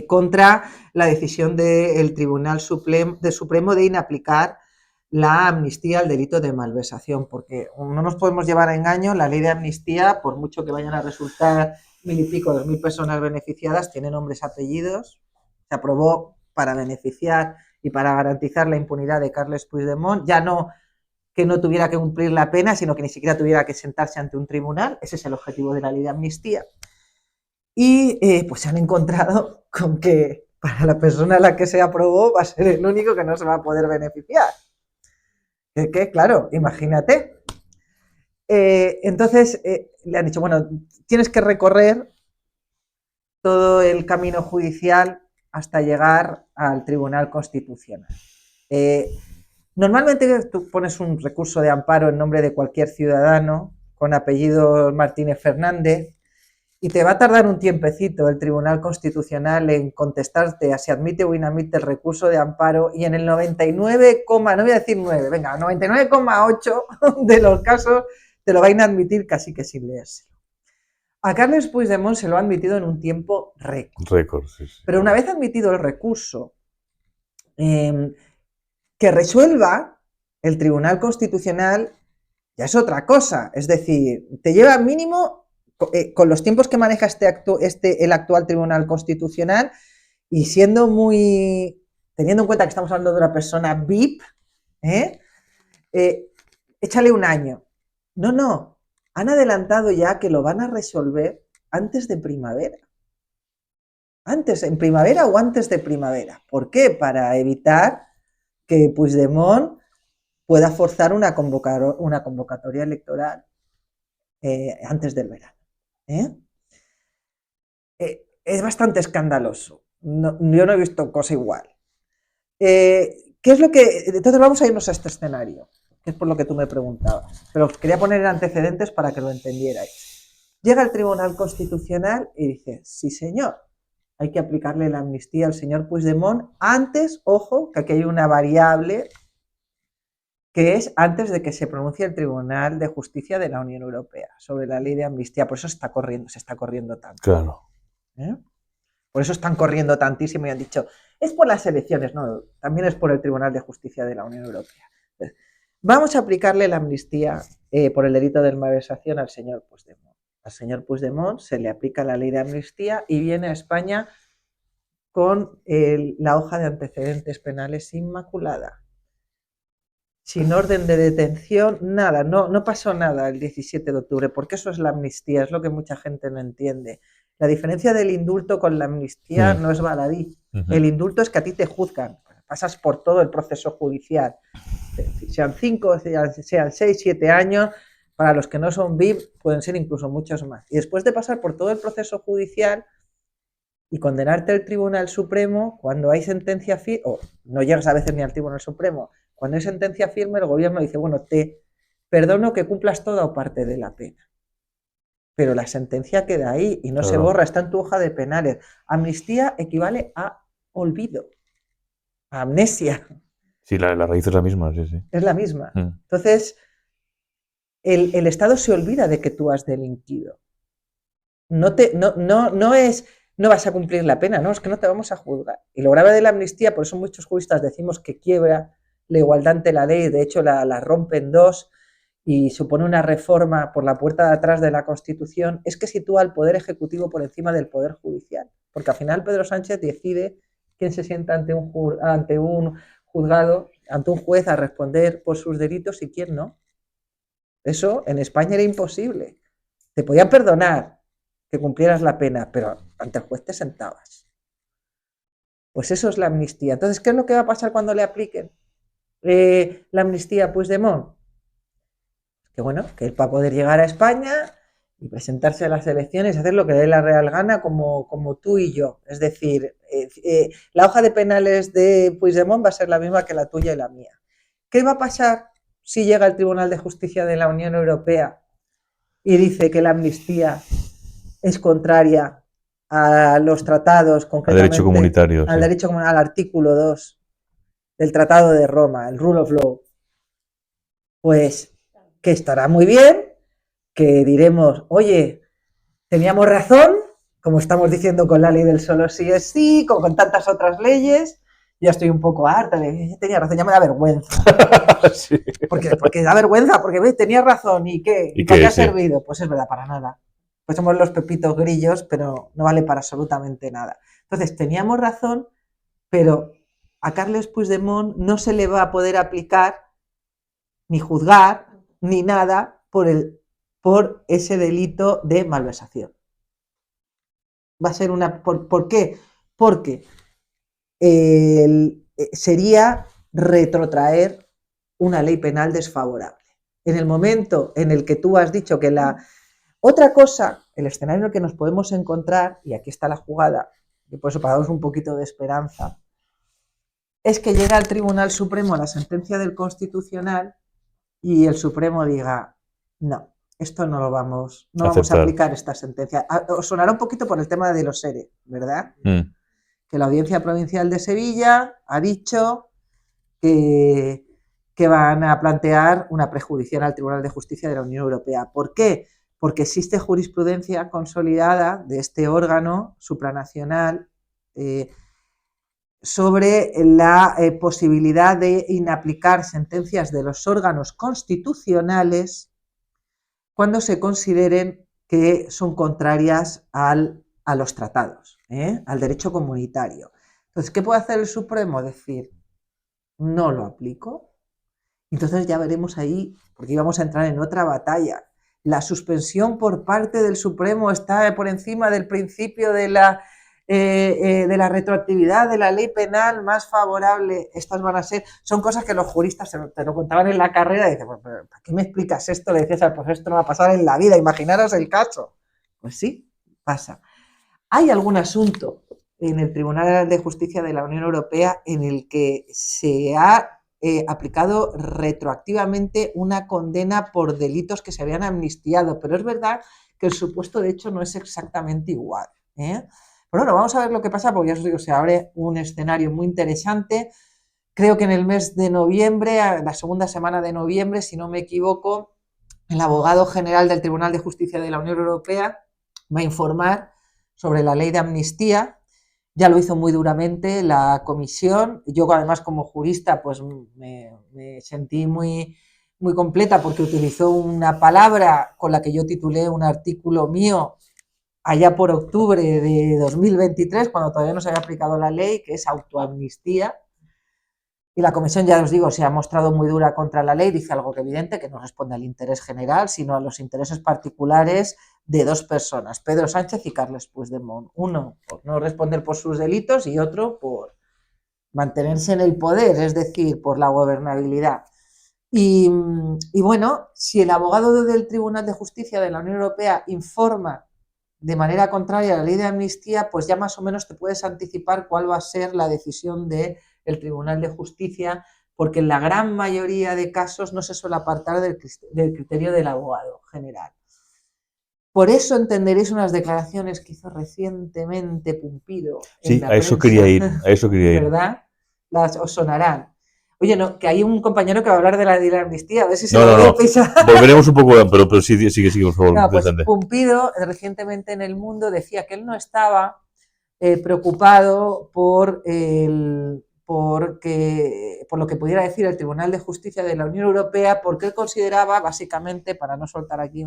contra la decisión del Tribunal Supremo de inaplicar la amnistía al delito de malversación, porque no nos podemos llevar a engaño, la ley de amnistía, por mucho que vayan a resultar 1.000 y pico, 2.000 personas beneficiadas, tiene nombres y apellidos, se aprobó para beneficiar y para garantizar la impunidad de Carles Puigdemont, ya no que no tuviera que cumplir la pena, sino que ni siquiera tuviera que sentarse ante un tribunal, ese es el objetivo de la ley de amnistía. Y pues se han encontrado con que para la persona a la que se aprobó va a ser el único que no se va a poder beneficiar. Que claro, imagínate. Entonces le han dicho, bueno, tienes que recorrer todo el camino judicial hasta llegar al Tribunal Constitucional. Normalmente tú pones un recurso de amparo en nombre de cualquier ciudadano con apellido Martínez Fernández y te va a tardar un tiempecito el Tribunal Constitucional en contestarte a si admite o inadmite el recurso de amparo y en el 99, no voy a decir 9, venga, 99,8 de los casos te lo va a inadmitir casi que sin leerse. A Carles Puigdemont se lo ha admitido en un tiempo récord. Sí. Pero una vez admitido el recurso, que resuelva el Tribunal Constitucional ya es otra cosa. Es decir, te lleva mínimo con los tiempos que maneja el actual Tribunal Constitucional y teniendo en cuenta que estamos hablando de una persona VIP, échale un año. No, han adelantado ya que lo van a resolver antes de primavera. ¿En primavera o antes de primavera? ¿Por qué? Para evitar que Puigdemont pueda forzar una convocatoria electoral antes del verano. Es bastante escandaloso. Yo no he visto cosa igual. Entonces vamos a irnos a este escenario, que es por lo que tú me preguntabas, pero os quería poner antecedentes para que lo entendierais. Llega el Tribunal Constitucional y dice, sí señor, hay que aplicarle la amnistía al señor Puigdemont antes, ojo, que aquí hay una variable, que es antes de que se pronuncie el Tribunal de Justicia de la Unión Europea sobre la ley de amnistía. Por eso se está corriendo tanto. Claro. Por eso están corriendo tantísimo y han dicho, es por las elecciones, no, también es por el Tribunal de Justicia de la Unión Europea. Entonces, vamos a aplicarle la amnistía por el delito de malversación al señor Puigdemont. Al señor Puigdemont se le aplica la ley de amnistía y viene a España con la hoja de antecedentes penales inmaculada. Sin orden de detención, nada, no pasó nada el 17 de octubre, porque eso es la amnistía, es lo que mucha gente no entiende. La diferencia del indulto con la amnistía no es baladí. El indulto es que a ti te juzgan, pasas por todo el proceso judicial, sean 5, sean 6, 7 años, para los que no son VIP pueden ser incluso muchos más. Y después de pasar por todo el proceso judicial y condenarte al Tribunal Supremo, cuando hay sentencia firme, o no llegas a veces ni al Tribunal Supremo, cuando hay sentencia firme, el gobierno dice, bueno, te perdono que cumplas toda o parte de la pena. Pero la sentencia queda ahí y no se borra, está en tu hoja de penales. Amnistía equivale a olvido, a amnesia. Sí, la raíz es la misma, sí. Es la misma. Entonces, el Estado se olvida de que tú has delinquido. No vas a cumplir la pena, no, es que no te vamos a juzgar. Y lo grave de la amnistía, por eso muchos juristas decimos que quiebra la igualdad ante la ley, de hecho la rompe en dos, y supone una reforma por la puerta de atrás de la Constitución, es que sitúa al Poder Ejecutivo por encima del Poder Judicial. Porque al final Pedro Sánchez decide quién se sienta ante un juzgado, ante un juez a responder por sus delitos y quién no. Eso en España era imposible. Te podían perdonar que cumplieras la pena, pero ante el juez te sentabas. Pues eso es la amnistía. Entonces, ¿qué es lo que va a pasar cuando le apliquen la amnistía a Puigdemont? Que bueno, que él va a poder llegar a España y presentarse a las elecciones y hacer lo que le dé la real gana como tú y yo. Es decir, la hoja de penales de Puigdemont va a ser la misma que la tuya y la mía. ¿Qué va a pasar si llega el Tribunal de Justicia de la Unión Europea y dice que la amnistía es contraria a los tratados, concretamente al derecho comunitario, al derecho comunitario, al artículo 2 del Tratado de Roma, el Rule of Law? Pues que estará muy bien, que diremos, oye, teníamos razón, como estamos diciendo con la ley del solo sí es sí, como con tantas otras leyes. Ya estoy un poco harta de, tenía razón, ya me da vergüenza. Sí. Porque da vergüenza, porque ¿ves? Tenía razón, ¿y qué? ¿Y para qué qué ha sí? servido? Pues es verdad, para nada. Pues somos los pepitos grillos, pero no vale para absolutamente nada. Entonces, teníamos razón, pero a Carles Puigdemont no se le va a poder aplicar ni juzgar ni nada por ese delito de malversación. Va a ser una... ¿Por qué? Porque sería retrotraer una ley penal desfavorable. En el momento en el que tú has dicho que la... Otra cosa, el escenario en el que nos podemos encontrar, y aquí está la jugada, y por eso para daros un poquito de esperanza, es que llega al Tribunal Supremo la sentencia del Constitucional y el Supremo diga, no, esto no lo vamos a aplicar esta sentencia. Os sonará un poquito por el tema de los ERE, ¿verdad? Que la Audiencia Provincial de Sevilla ha dicho que van a plantear una prejudicial al Tribunal de Justicia de la Unión Europea. ¿Por qué? Porque existe jurisprudencia consolidada de este órgano supranacional sobre la posibilidad de inaplicar sentencias de los órganos constitucionales cuando se consideren que son contrarias a los tratados, al derecho comunitario. Entonces, ¿qué puede hacer el Supremo? Decir, no lo aplico. Entonces ya veremos ahí, porque íbamos a entrar en otra batalla. La suspensión por parte del Supremo está por encima del principio de la retroactividad de la ley penal más favorable. Estas van a ser, son cosas que los juristas te lo contaban en la carrera y dicen, pues, ¿para qué me explicas esto? Le decías, pues esto no va a pasar en la vida, imaginaros el caso. Pues sí, pasa. Hay algún asunto en el Tribunal de Justicia de la Unión Europea en el que se ha aplicado retroactivamente una condena por delitos que se habían amnistiado, pero es verdad que el supuesto de hecho no es exactamente igual. Pero bueno, vamos a ver lo que pasa, porque ya os digo, se abre un escenario muy interesante. Creo que en el mes de noviembre, la segunda semana de noviembre, si no me equivoco, el abogado general del Tribunal de Justicia de la Unión Europea va a informar sobre la ley de amnistía. Ya lo hizo muy duramente la comisión. Yo, además, como jurista, pues me sentí muy, muy completa porque utilizó una palabra con la que yo titulé un artículo mío allá por octubre de 2023, cuando todavía no se había aplicado la ley, que es autoamnistía. Y la comisión, ya os digo, se ha mostrado muy dura contra la ley, dice algo que evidente, que no responde al interés general, sino a los intereses particulares de dos personas, Pedro Sánchez y Carles Puigdemont. Uno por no responder por sus delitos y otro por mantenerse en el poder, es decir, por la gobernabilidad. Y bueno, si el abogado del Tribunal de Justicia de la Unión Europea informa de manera contraria a la ley de amnistía, pues ya más o menos te puedes anticipar cuál va a ser la decisión del Tribunal de Justicia, porque en la gran mayoría de casos no se suele apartar del criterio del abogado general. Por eso entenderéis unas declaraciones que hizo recientemente Pumpido. Sí, a eso quería ir, ¿Verdad? Os sonarán. Oye, no, que hay un compañero que va a hablar de la amnistía, a ver si se lo pisa. Volveremos un poco, pero sí, por favor. No, pues Pumpido recientemente en El Mundo decía que él no estaba preocupado por por lo que pudiera decir el Tribunal de Justicia de la Unión Europea, porque él consideraba, básicamente, para no soltar aquí,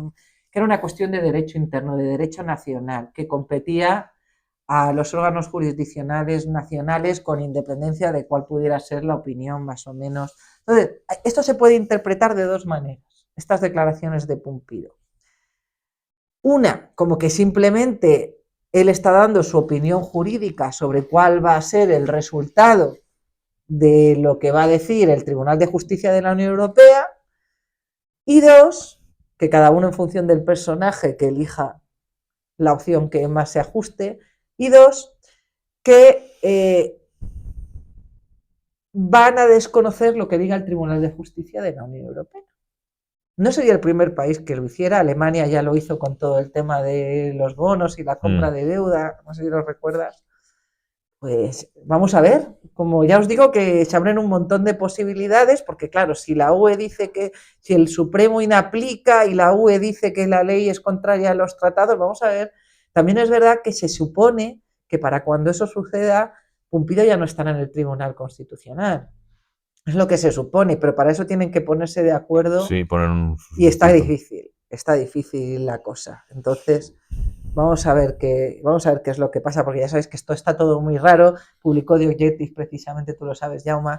que era una cuestión de derecho interno, de derecho nacional, que competía a los órganos jurisdiccionales nacionales con independencia de cuál pudiera ser la opinión más o menos. Entonces, esto se puede interpretar de dos maneras, estas declaraciones de Pumpido. Una, como que simplemente él está dando su opinión jurídica sobre cuál va a ser el resultado de lo que va a decir el Tribunal de Justicia de la Unión Europea, y dos, que cada uno en función del personaje que elija la opción que más se ajuste, y dos, que van a desconocer lo que diga el Tribunal de Justicia de la Unión Europea. No sería el primer país que lo hiciera, Alemania ya lo hizo con todo el tema de los bonos y la compra de deuda, no sé si lo recuerdas. Pues vamos a ver, como ya os digo que se abren un montón de posibilidades, porque claro, si la UE dice que, si el Supremo inaplica y la UE dice que la ley es contraria a los tratados, vamos a ver, también es verdad que se supone que para cuando eso suceda, Pumpido ya no estará en el Tribunal Constitucional. Es lo que se supone, pero para eso tienen que ponerse de acuerdo. Sí, poner un... Y está difícil la cosa. Entonces, vamos a ver qué es lo que pasa, porque ya sabéis que esto está todo muy raro. Publicó The Objective, precisamente, tú lo sabes, Jaume,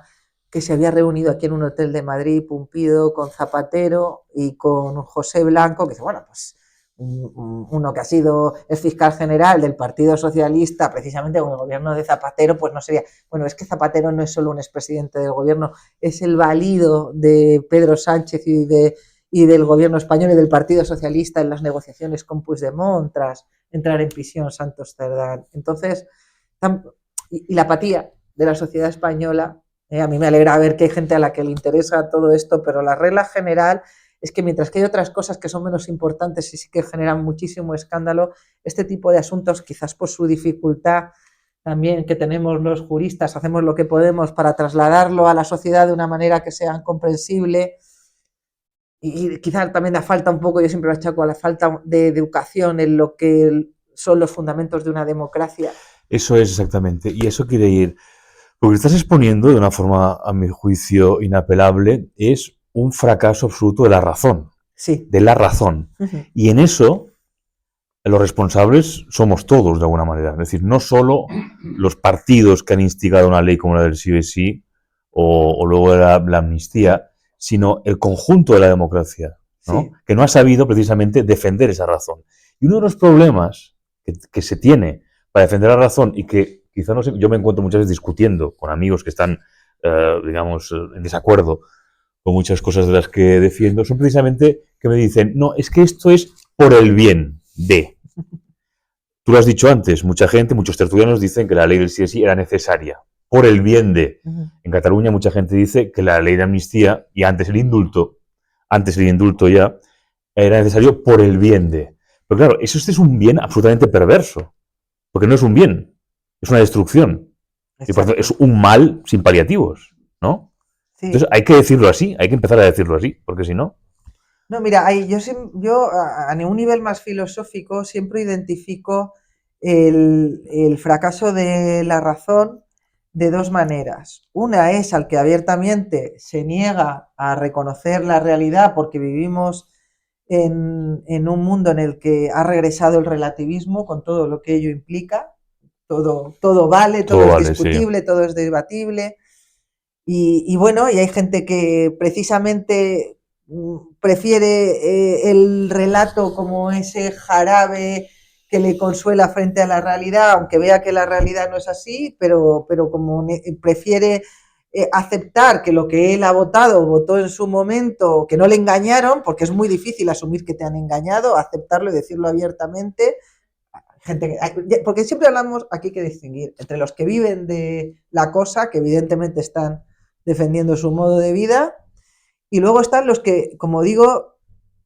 que se había reunido aquí en un hotel de Madrid, Pumpido, con Zapatero y con José Blanco, que dice, bueno, pues uno que ha sido el fiscal general del Partido Socialista, precisamente con el gobierno de Zapatero, pues no sería... Bueno, es que Zapatero no es solo un expresidente del gobierno, es el valido de Pedro Sánchez y del gobierno español y del Partido Socialista en las negociaciones con Puigdemont tras entrar en prisión Santos Cerdán. Entonces, y la apatía de la sociedad española, a mí me alegra ver que hay gente a la que le interesa todo esto, pero la regla general es que mientras que hay otras cosas que son menos importantes y sí que generan muchísimo escándalo, este tipo de asuntos, quizás por su dificultad también que tenemos los juristas, hacemos lo que podemos para trasladarlo a la sociedad de una manera que sea comprensible, y quizás también la falta un poco, yo siempre lo achaco a la falta de educación en lo que son los fundamentos de una democracia. Eso es exactamente, y eso quiere ir, porque estás exponiendo de una forma, a mi juicio, inapelable, es un fracaso absoluto de la razón. Sí. De la razón. Y en eso, los responsables somos todos, de alguna manera. Es decir, no solo los partidos que han instigado una ley como la del sí o sí, o luego la amnistía, sino el conjunto de la democracia, ¿no? Sí. Que no ha sabido precisamente defender esa razón. Y uno de los problemas que se tiene para defender la razón, y que quizá no sé, yo me encuentro muchas veces discutiendo con amigos que están, digamos, en desacuerdo con muchas cosas de las que defiendo, son precisamente que me dicen, no, es que esto es por el bien de. Tú lo has dicho antes, mucha gente, muchos tertulianos dicen que la ley del sí es sí era necesaria, por el bien de. En Cataluña mucha gente dice que la ley de amnistía y antes el indulto ya, era necesario por el bien de. Pero claro, eso es un bien absolutamente perverso, porque no es un bien, es una destrucción. Exacto. Y por tanto es un mal sin paliativos, ¿no? Sí. Entonces hay que decirlo así, hay que empezar a decirlo así, porque si no... No, mira, yo a un nivel más filosófico siempre identifico el fracaso de la razón de dos maneras. Una es al que abiertamente se niega a reconocer la realidad porque vivimos en un mundo en el que ha regresado el relativismo con todo lo que ello implica. Todo vale, todo es discutible, sí. Todo es debatible. Y bueno, y hay gente que precisamente prefiere el relato como ese jarabe que le consuela frente a la realidad, aunque vea que la realidad no es así, pero como prefiere aceptar que lo que él ha votó en su momento, que no le engañaron, porque es muy difícil asumir que te han engañado, aceptarlo y decirlo abiertamente. Gente porque siempre hablamos, aquí hay que distinguir entre los que viven de la cosa, que evidentemente están defendiendo su modo de vida, y luego están los que, como digo,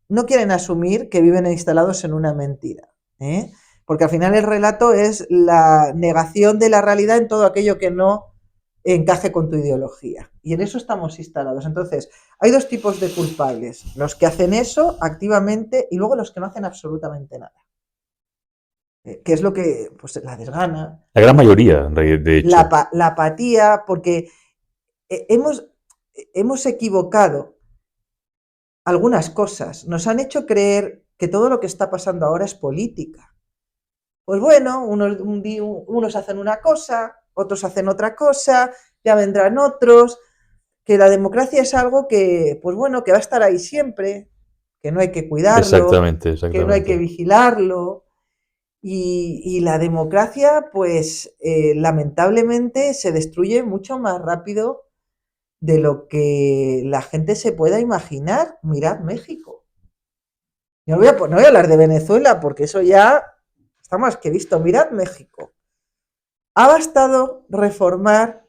no quieren asumir que viven instalados en una mentira, ¿eh? Porque al final el relato es la negación de la realidad en todo aquello que no encaje con tu ideología, y en eso estamos instalados. Entonces, hay dos tipos de culpables, los que hacen eso activamente y luego los que no hacen absolutamente nada. que es lo que, pues la desgana, La gran mayoría, de hecho. la apatía, porque hemos equivocado algunas cosas, nos han hecho creer que todo lo que está pasando ahora es política. Pues bueno, unos hacen una cosa, otros hacen otra cosa, ya vendrán otros, que la democracia es algo que, pues bueno, que va a estar ahí siempre, que no hay que cuidarlo, Exactamente, que no hay que exactamente. vigilarlo. Y la democracia, pues lamentablemente se destruye mucho más rápido de lo que la gente se pueda imaginar. Mirad México. Yo no voy a hablar de Venezuela porque eso ya está más que visto. Mirad México. Ha bastado reformar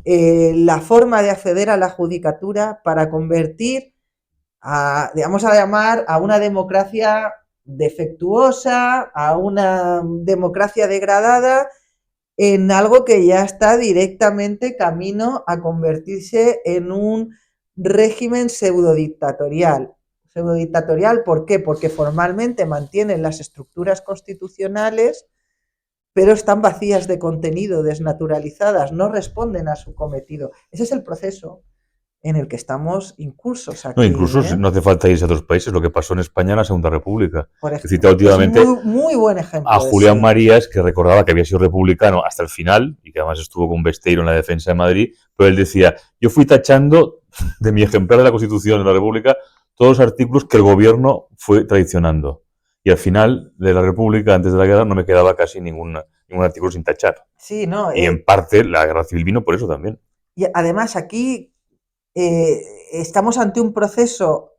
la forma de acceder a la judicatura para convertir vamos a llamar a una democracia defectuosa, a una democracia degradada, en algo que ya está directamente camino a convertirse en un régimen pseudodictatorial. Pseudodictatorial, ¿por qué? Porque formalmente mantienen las estructuras constitucionales, pero están vacías de contenido, desnaturalizadas, no responden a su cometido. Ese es el proceso en el que estamos incursos No, aquí, incluso ¿eh? no hace falta irse a otros países, lo que pasó en España en la Segunda República. Por He citado ejemplo, es últimamente muy buen a ejemplo Julián ese. Marías, que recordaba que había sido republicano hasta el final y que además estuvo con Besteiro en la defensa de Madrid, pero él decía, yo fui tachando de mi ejemplar de la Constitución de la República todos los artículos que el gobierno fue traicionando. Y al final de la República, antes de la guerra, no me quedaba casi ningún artículo sin tachar. Sí, no, Y en parte la guerra civil vino por eso también. y además aquí estamos ante un proceso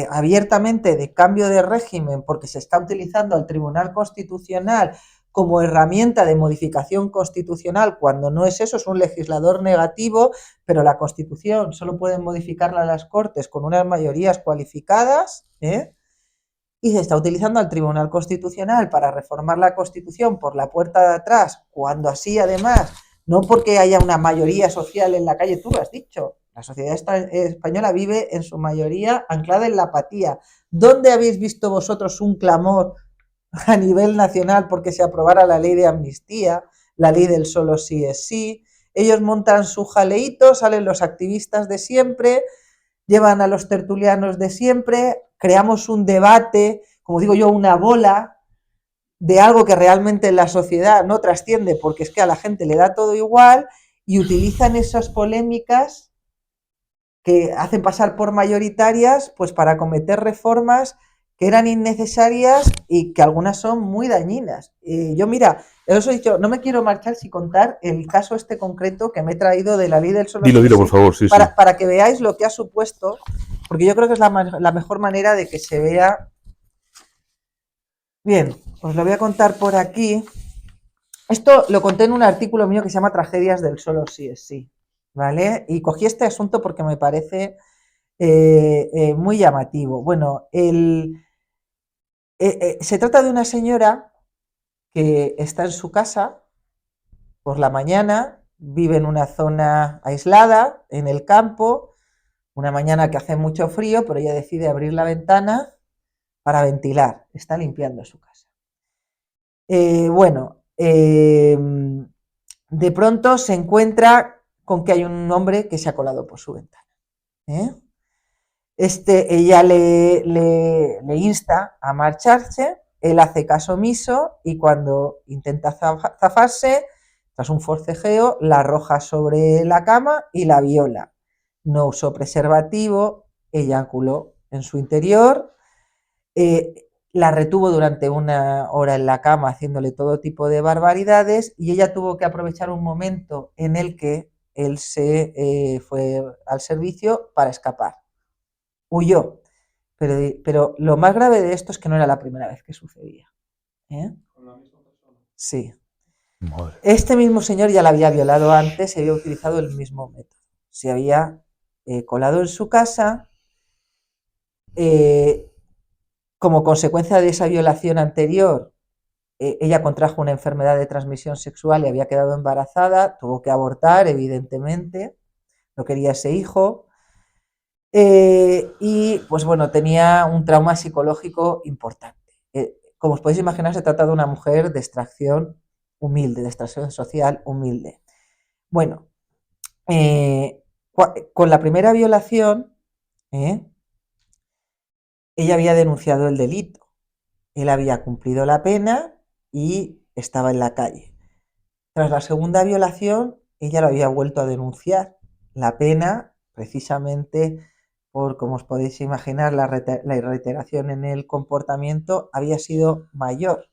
abiertamente de cambio de régimen porque se está utilizando al Tribunal Constitucional como herramienta de modificación constitucional, cuando no es eso, es un legislador negativo, pero la Constitución solo pueden modificarla las Cortes con unas mayorías cualificadas, y se está utilizando al Tribunal Constitucional para reformar la Constitución por la puerta de atrás, cuando así además, no porque haya una mayoría social en la calle, tú lo has dicho, la sociedad española vive en su mayoría anclada en la apatía. ¿Dónde habéis visto vosotros un clamor a nivel nacional porque se aprobara la ley de amnistía, la ley del solo sí es sí? Ellos montan su jaleíto, salen los activistas de siempre, llevan a los tertulianos de siempre, creamos un debate, como digo yo, una bola de algo que realmente en la sociedad no trasciende porque es que a la gente le da todo igual y utilizan esas polémicas que hacen pasar por mayoritarias pues para cometer reformas que eran innecesarias y que algunas son muy dañinas. Yo, mira, os he dicho, no me quiero marchar sin contar el caso este concreto que me he traído de la ley del solo Dilo, sí, dilo, sí, por favor, sí, sí. para que veáis lo que ha supuesto, porque yo creo que es la mejor manera de que se vea. Bien, os lo voy a contar por aquí. Esto lo conté en un artículo mío que se llama Tragedias del solo sí es sí, ¿vale? Y cogí este asunto porque me parece muy llamativo. Bueno, se trata de una señora que está en su casa por la mañana, vive en una zona aislada, en el campo, una mañana que hace mucho frío, pero ella decide abrir la ventana para ventilar, está limpiando su casa. Bueno, de pronto se encuentra con que hay un hombre que se ha colado por su ventana. Ella le insta a marcharse, él hace caso omiso y cuando intenta zafarse, tras un forcejeo, la arroja sobre la cama y la viola. No usó preservativo, eyaculó en su interior, la retuvo durante una hora en la cama haciéndole todo tipo de barbaridades y ella tuvo que aprovechar un momento en el que él se fue al servicio para escapar. Huyó. Pero lo más grave de esto es que no era la primera vez que sucedía. ¿Con la misma persona? Sí. Madre. Este mismo señor ya la había violado antes y había utilizado el mismo método. Se había colado en su casa. Como consecuencia de esa violación anterior, ella contrajo una enfermedad de transmisión sexual y había quedado embarazada, tuvo que abortar, evidentemente, no quería ese hijo. Y pues bueno, tenía un trauma psicológico importante. Como os podéis imaginar, se trata de una mujer de extracción humilde, de extracción social humilde. Bueno, con la primera violación, ella había denunciado el delito. Él había cumplido la pena y estaba en la calle. Tras la segunda violación, ella lo había vuelto a denunciar. La pena, precisamente por, como os podéis imaginar, la reiteración en el comportamiento había sido mayor.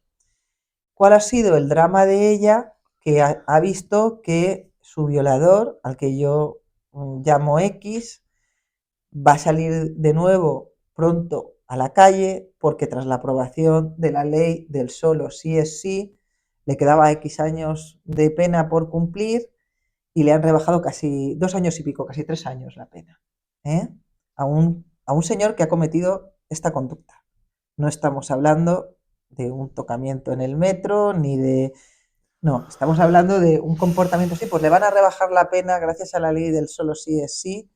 ¿Cuál ha sido el drama de ella? Que ha visto que su violador, al que yo llamo X, va a salir de nuevo pronto a la calle porque tras la aprobación de la ley del solo sí es sí, le quedaba X años de pena por cumplir y le han rebajado casi 2 años y pico, casi 3 años la pena, a un señor que ha cometido esta conducta. No estamos hablando de un tocamiento en el metro, ni de... No, estamos hablando de un comportamiento así, pues le van a rebajar la pena gracias a la ley del solo sí es sí,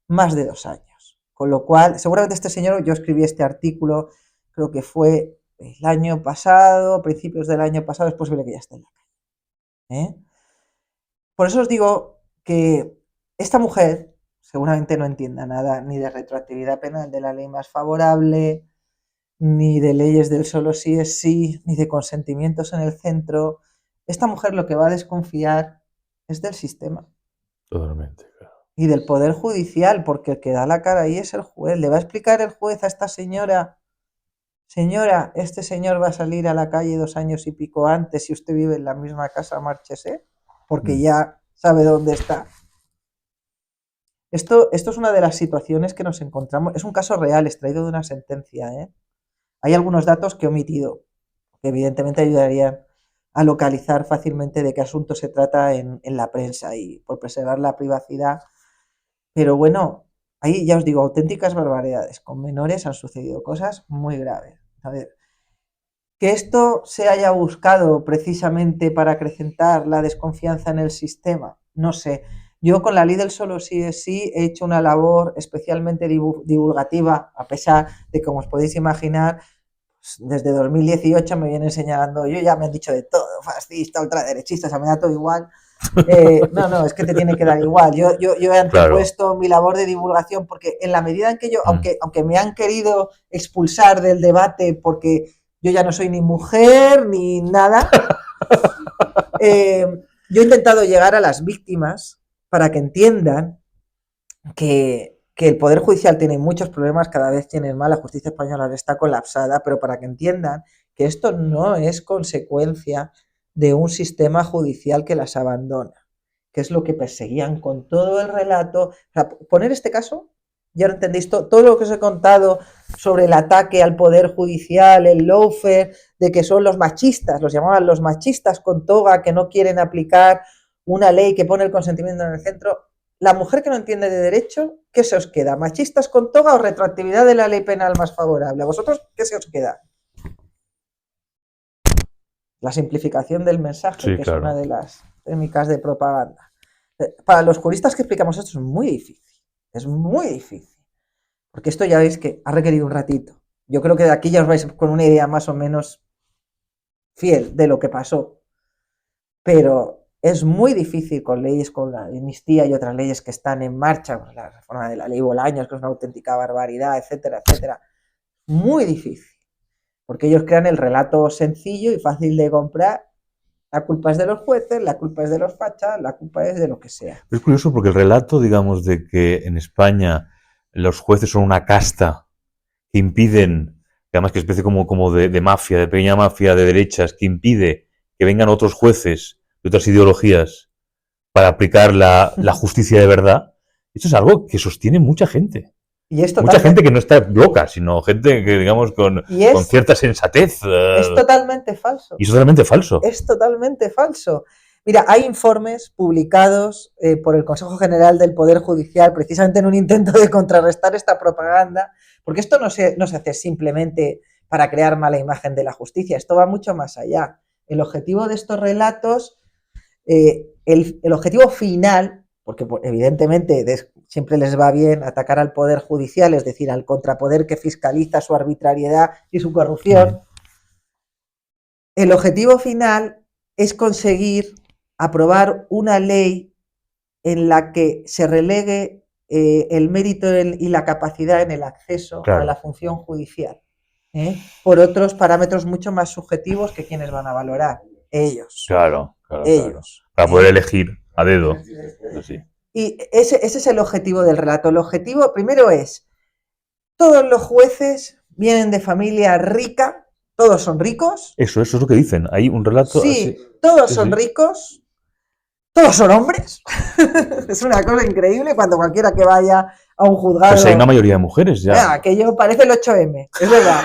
más de 2 años. Con lo cual, seguramente este señor, yo escribí este artículo, creo que fue el año pasado, principios del año pasado, es posible que ya esté en la calle. Por eso os digo que esta mujer seguramente no entienda nada ni de retroactividad penal de la ley más favorable, ni de leyes del solo sí es sí, ni de consentimientos en el centro. Esta mujer lo que va a desconfiar es del sistema. Totalmente, claro. Y del Poder Judicial, porque el que da la cara ahí es el juez. Le va a explicar el juez a esta señora: señora, este señor va a salir a la calle 2 años y pico antes, si usted vive en la misma casa, márchese, porque ya sabe dónde está. Esto es una de las situaciones que nos encontramos. Es un caso real, extraído de una sentencia, Hay algunos datos que he omitido, que evidentemente ayudarían a localizar fácilmente de qué asunto se trata en la prensa y por preservar la privacidad. Pero bueno, ahí ya os digo, auténticas barbaridades. Con menores han sucedido cosas muy graves. A ver, que esto se haya buscado precisamente para acrecentar la desconfianza en el sistema, no sé. Yo con la ley del solo sí es sí he hecho una labor especialmente divulgativa, a pesar de que, como os podéis imaginar, desde 2018 me vienen señalando, yo ya me han dicho de todo, fascista, ultraderechista, o sea, me da todo igual. No, es que te tiene que dar igual. Yo he antepuesto mi labor de divulgación porque en la medida en que yo, aunque me han querido expulsar del debate porque yo ya no soy ni mujer ni nada, yo he intentado llegar a las víctimas para que entiendan que el Poder Judicial tiene muchos problemas, cada vez tiene más, la justicia española está colapsada, pero para que entiendan que esto no es consecuencia de un sistema judicial que las abandona, que es lo que perseguían con todo el relato. Para poner este caso, ya lo entendéis, todo lo que os he contado sobre el ataque al Poder Judicial, el lawfare, de que son los machistas, los llamaban los machistas con toga, que no quieren aplicar una ley que pone el consentimiento en el centro. La mujer que no entiende de derecho, ¿qué se os queda? ¿Machistas con toga o retroactividad de la ley penal más favorable? ¿A vosotros qué se os queda? La simplificación del mensaje, sí, que claro, es una de las técnicas de propaganda. Para los juristas que explicamos esto es muy difícil, porque esto ya veis que ha requerido un ratito. Yo creo que de aquí ya os vais con una idea más o menos fiel de lo que pasó, pero es muy difícil con leyes como la amnistía y otras leyes que están en marcha, pues la reforma de la ley Bolaños, que es una auténtica barbaridad, etcétera, etcétera. Muy difícil, porque ellos crean el relato sencillo y fácil de comprar. La culpa es de los jueces, la culpa es de los fachas, la culpa es de lo que sea. Es curioso porque el relato, digamos, de que en España los jueces son una casta que impiden, además que especie como de mafia, de pequeña mafia de derechas, que impide que vengan otros jueces de otras ideologías para aplicar la justicia de verdad, eso es algo que sostiene mucha gente. Y es mucha gente que no está loca, sino gente que, digamos, con cierta sensatez. Es totalmente falso. Y es totalmente falso. Es totalmente falso. Mira, hay informes publicados por el Consejo General del Poder Judicial, precisamente en un intento de contrarrestar esta propaganda, porque esto no se hace simplemente para crear mala imagen de la justicia, esto va mucho más allá. El objetivo de estos relatos, el objetivo final, porque evidentemente siempre les va bien atacar al Poder Judicial, es decir, al contrapoder que fiscaliza su arbitrariedad y su corrupción, el objetivo final es conseguir aprobar una ley en la que se relegue el mérito y la capacidad en el acceso a la función judicial, por otros parámetros mucho más subjetivos que quienes van a valorar, ellos. Claro. Ellos. Para poder elegir a dedo. Así. Y ese es el objetivo del relato. El objetivo primero es, todos los jueces vienen de familia rica, todos son ricos. Eso es lo que dicen. Hay un relato. Sí, así. Todos son ricos, todos son hombres. Es una cosa increíble cuando cualquiera que vaya a un juzgado. Pues hay una mayoría de mujeres ya. Aquello parece el 8M, es verdad.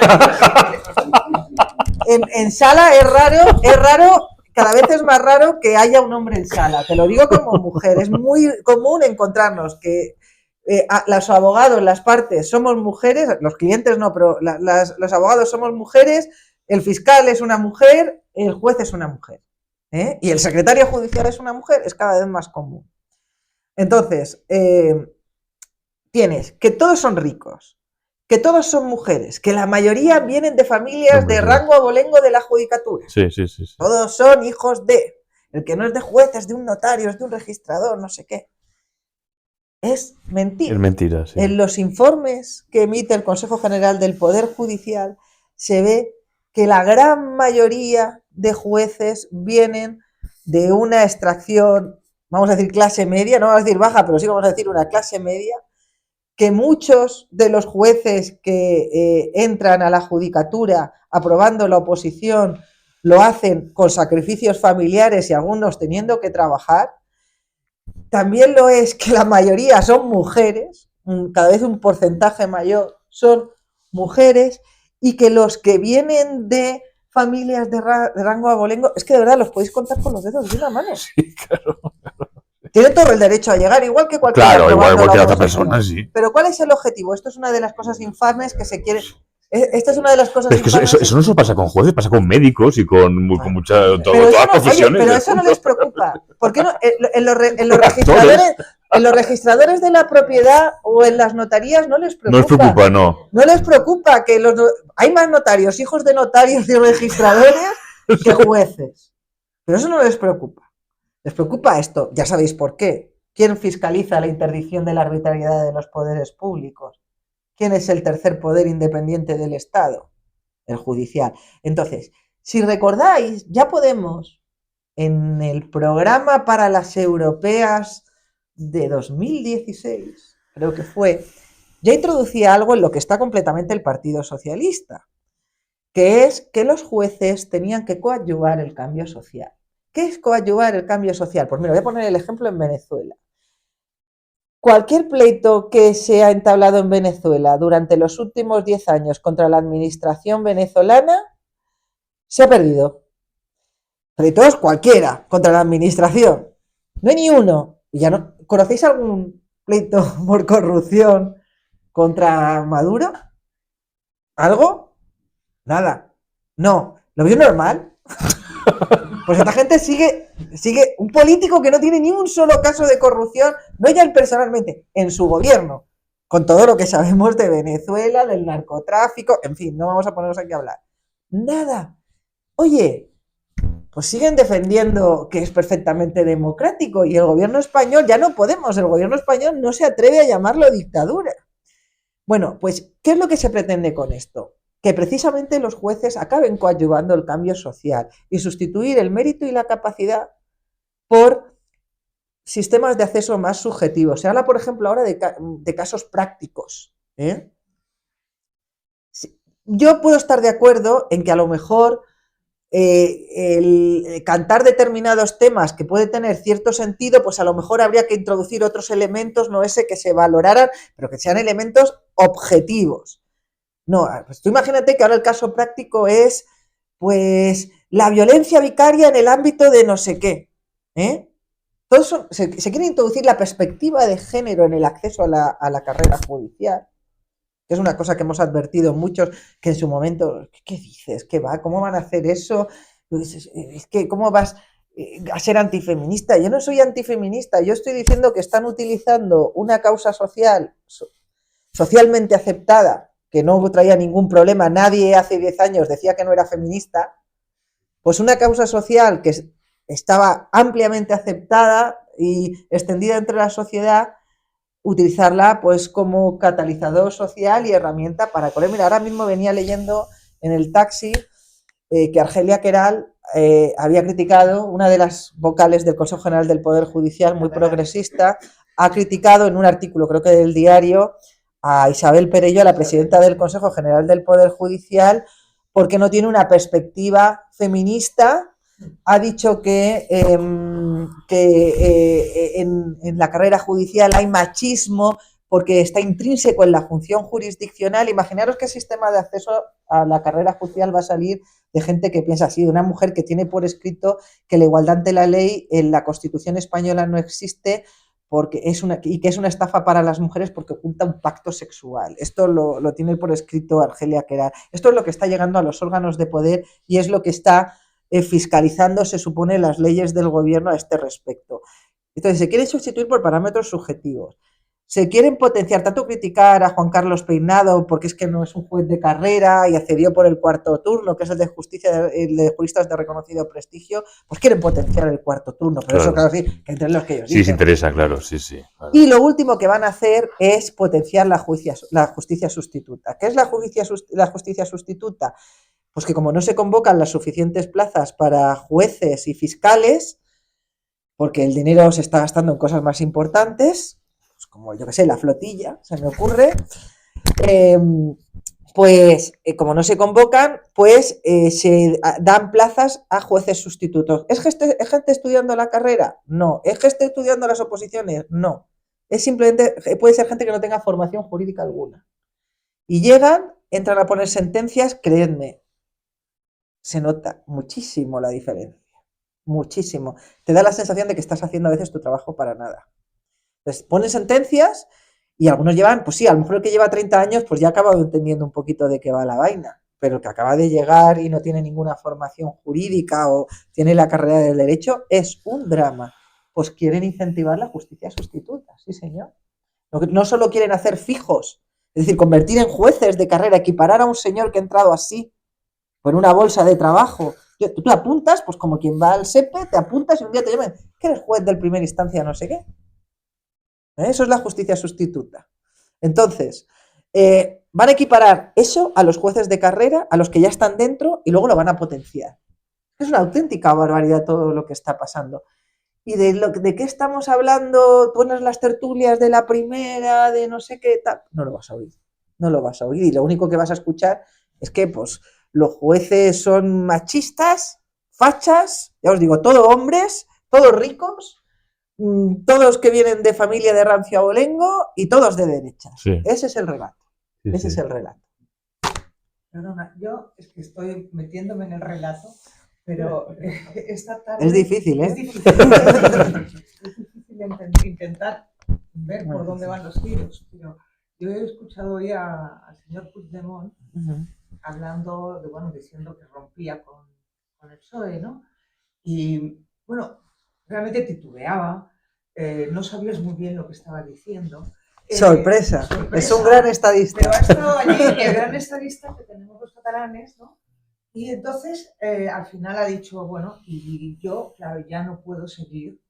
En sala es raro, cada vez es más raro que haya un hombre en sala. Te lo digo como mujer. Es muy común encontrarnos que los abogados, las partes, somos mujeres, los clientes no, pero los abogados somos mujeres, el fiscal es una mujer, el juez es una mujer, y el secretario judicial es una mujer, es cada vez más común. Entonces, tienes que todos son ricos, que todos son mujeres, que la mayoría vienen de familias de rango abolengo de la judicatura. Sí. Todos son hijos de, el que no es de juez es de un notario, es de un registrador, no sé qué. Es mentira. Es mentira, sí. En los informes que emite el Consejo General del Poder Judicial se ve que la gran mayoría de jueces vienen de una extracción, vamos a decir clase media, no vamos a decir baja, pero sí vamos a decir una clase media, que muchos de los jueces que entran a la judicatura aprobando la oposición lo hacen con sacrificios familiares y algunos teniendo que trabajar. También lo es que la mayoría son mujeres, cada vez un porcentaje mayor son mujeres, y que los que vienen de familias de rango abolengo, es que de verdad los podéis contar con los dedos de una mano. Sí, claro. Tienen todo el derecho a llegar, igual que cualquier otra persona, sí. Pero ¿cuál es el objetivo? Esto es una de las cosas infames que se quiere... Esta es una de las cosas pero es que infames... eso no solo pasa con jueces, pasa con médicos y con muchas profesiones. Oye, pero eso no les preocupa. ¿Por qué no? En los registradores de la propiedad o en las notarías no les preocupa. No les preocupa, no. No les preocupa que hay más notarios, hijos de notarios y registradores que jueces. Pero eso no les preocupa. Les preocupa esto. Ya sabéis por qué. ¿Quién fiscaliza la interdicción de la arbitrariedad de los poderes públicos? ¿Quién es el tercer poder independiente del Estado? El judicial. Entonces, si recordáis, ya Podemos, en el programa para las europeas de 2016, creo que fue, ya introducía algo en lo que está completamente el Partido Socialista, que es que los jueces tenían que coadyuvar el cambio social. ¿Qué es coadyuvar el cambio social? Pues mira, voy a poner el ejemplo en Venezuela. Cualquier pleito que se ha entablado en Venezuela durante los últimos 10 años contra la administración venezolana se ha perdido. Pleitos cualquiera contra la administración. No hay ni uno. Ya no, ¿conocéis algún pleito por corrupción contra Maduro? ¿Algo? Nada. No. ¿Lo veo normal? Pues esta gente sigue un político que no tiene ni un solo caso de corrupción, no ya él personalmente, en su gobierno, con todo lo que sabemos de Venezuela, del narcotráfico, en fin, no vamos a ponernos aquí a hablar. Nada. Oye, pues siguen defendiendo que es perfectamente democrático y el gobierno español, ya no podemos, el gobierno español no se atreve a llamarlo dictadura. Bueno, pues, ¿qué es lo que se pretende con esto? Que precisamente los jueces acaben coadyuvando el cambio social y sustituir el mérito y la capacidad por sistemas de acceso más subjetivos. Se habla, por ejemplo, ahora de casos prácticos. Yo puedo estar de acuerdo en que a lo mejor el cantar determinados temas que puede tener cierto sentido, pues a lo mejor habría que introducir otros elementos, no ese que se valoraran, pero que sean elementos objetivos. No, pues tú imagínate que ahora el caso práctico es, pues, la violencia vicaria en el ámbito de no sé qué. Todo eso, se quiere introducir la perspectiva de género en el acceso a la carrera judicial, que es una cosa que hemos advertido muchos, que en su momento, ¿qué dices? ¿Qué va? ¿Cómo van a hacer eso? Es que, ¿cómo vas a ser antifeminista? Yo no soy antifeminista, yo estoy diciendo que están utilizando una causa social, socialmente aceptada, que no traía ningún problema, nadie hace 10 años decía que no era feminista, Pues una causa social que estaba ampliamente aceptada y extendida entre la sociedad, utilizarla pues como catalizador social y herramienta para correr. Mira, ahora mismo venía leyendo en el taxi que Argelia Queralt había criticado, una de las vocales del Consejo General del Poder Judicial, muy progresista, ha criticado en un artículo, creo que del diario, a Isabel Perello, a la presidenta del Consejo General del Poder Judicial, porque no tiene una perspectiva feminista. Ha dicho que en la carrera judicial hay machismo porque está intrínseco en la función jurisdiccional. Imaginaros qué sistema de acceso a la carrera judicial va a salir de gente que piensa así, de una mujer que tiene por escrito que la igualdad ante la ley en la Constitución española no existe porque y que es una estafa para las mujeres porque oculta un pacto sexual. Esto lo tiene por escrito Argelia Queralt. Esto es lo que está llegando a los órganos de poder y es lo que está fiscalizando, se supone, las leyes del gobierno a este respecto. Entonces, se quiere sustituir por parámetros subjetivos. Se quieren potenciar, tanto criticar a Juan Carlos Peinado porque es que no es un juez de carrera y accedió por el cuarto turno, que es el de justicia, el de juristas de reconocido prestigio, pues quieren potenciar el cuarto turno, pero eso claro sí, que entre los que ellos sí, dicen. se interesa, claro, sí, sí. Claro. Y lo último que van a hacer es potenciar la justicia sustituta. ¿Qué es la justicia sustituta? Pues que como no se convocan las suficientes plazas para jueces y fiscales, porque el dinero se está gastando en cosas más importantes, pues como yo que sé, la flotilla, se me ocurre, como no se convocan, pues se dan plazas a jueces sustitutos. ¿Es gente estudiando la carrera? No. ¿Es gente estudiando las oposiciones? No. Es simplemente, puede ser gente que no tenga formación jurídica alguna. Y llegan, entran a poner sentencias, creedme, se nota muchísimo la diferencia. Muchísimo. Te da la sensación de que estás haciendo a veces tu trabajo para nada. Entonces, ponen sentencias y algunos llevan, pues sí, a lo mejor el que lleva 30 años pues ya ha acabado entendiendo un poquito de qué va la vaina, pero el que acaba de llegar y no tiene ninguna formación jurídica o tiene la carrera del derecho, es un drama. Pues quieren incentivar la justicia sustituta, sí señor. No solo quieren hacer fijos, es decir, convertir en jueces de carrera, equiparar a un señor que ha entrado así, por una bolsa de trabajo. Tú te apuntas, pues como quien va al SEPE, te apuntas y un día te llaman, que eres juez del primera instancia, no sé qué. Eso es la justicia sustituta. Entonces, van a equiparar eso a los jueces de carrera, a los que ya están dentro, y luego lo van a potenciar. Es una auténtica barbaridad todo lo que está pasando. ¿Y de qué estamos hablando? Pones las tertulias de la primera, de no sé qué tal. No lo vas a oír. No lo vas a oír. Y lo único que vas a escuchar es que, pues, los jueces son machistas, fachas, ya os digo, todos hombres, todos ricos, todos que vienen de familia de rancio abolengo y todos de derechas. Sí. Ese es el relato. Sí, ese es el relato. Perdona, yo es que estoy metiéndome en el relato, pero esta tarde... Es difícil, ¿eh? Es difícil intentar ver por dónde van los tiros, pero yo he escuchado hoy al señor Puigdemont hablando de, bueno, diciendo que rompía con el PSOE, ¿no? Y, bueno, realmente titubeaba, no sabías muy bien lo que estaba diciendo. Sorpresa, es un gran estadista. Pero ha estado allí el gran estadista que tenemos los catalanes, ¿no? Y entonces, al final ha dicho, bueno, y yo, claro, ya no puedo seguir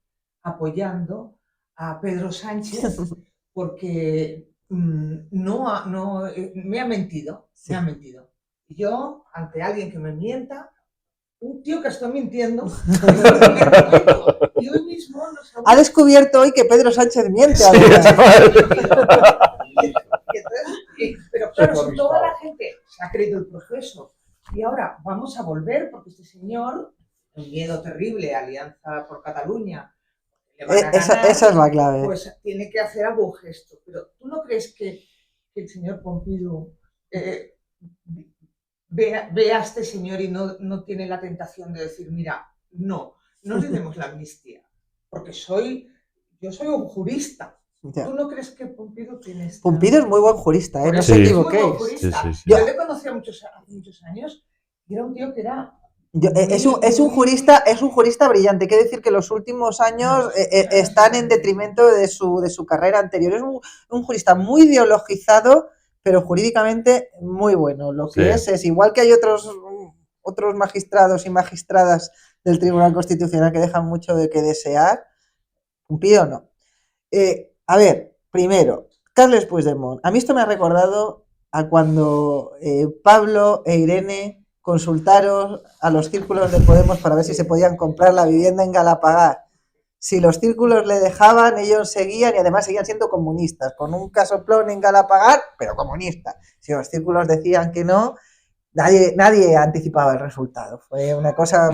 apoyando a Pedro Sánchez porque me ha mentido, sí. Me ha mentido. Y yo, ante alguien que me mienta, un tío que está mintiendo, y hoy mismo ha descubierto hoy que Pedro Sánchez miente. Sí. Pero claro, si toda la gente se ha creído el proceso y ahora vamos a volver porque este señor, un miedo terrible, Alianza por Cataluña, le van a ganar, esa es la clave. Pues tiene que hacer algún gesto. Pero ¿tú no crees que el señor Pompidou ve a este señor y no tiene la tentación de decir, mira, no le demos la amnistía, porque yo soy un jurista? Ya. ¿Tú no crees que Pompidou tiene esta... Pompidou es muy buen jurista, no os equivoquéis. Sí. Yo le conocí a muchos años y era un tío que era... Es un jurista brillante. Quiere decir que los últimos años están en detrimento de su carrera anterior. Es un jurista muy ideologizado, pero jurídicamente muy bueno. Lo que es igual que hay otros otros magistrados y magistradas del Tribunal Constitucional que dejan mucho de que desear. Pumpido no. A ver, primero, Carles Puigdemont. A mí esto me ha recordado a cuando Pablo e Irene consultaron a los círculos de Podemos para ver si se podían comprar la vivienda en Galapagar. Si los círculos le dejaban, ellos seguían y además seguían siendo comunistas, con un casoplón en Galapagar, pero comunistas. Si los círculos decían que no, nadie anticipaba el resultado. Fue una cosa...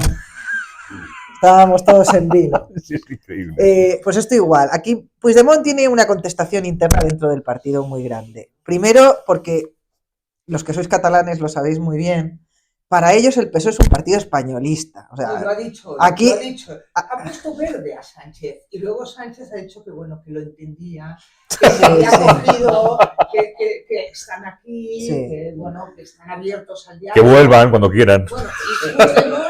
Estábamos todos en vilo. Sí, es increíble. Pues esto igual. Aquí Puigdemont tiene una contestación interna dentro del partido muy grande. Primero, porque los que sois catalanes lo sabéis muy bien, para ellos el PSOE es un partido españolista. O sea, lo ha dicho, aquí, lo ha dicho. Ha puesto verde a Sánchez y luego Sánchez ha dicho que bueno, que lo entendía, que se había cogido, que están aquí, Sí. que bueno, que están abiertos al Que diálogo. vuelvan cuando quieran. Bueno, y Puigdemont,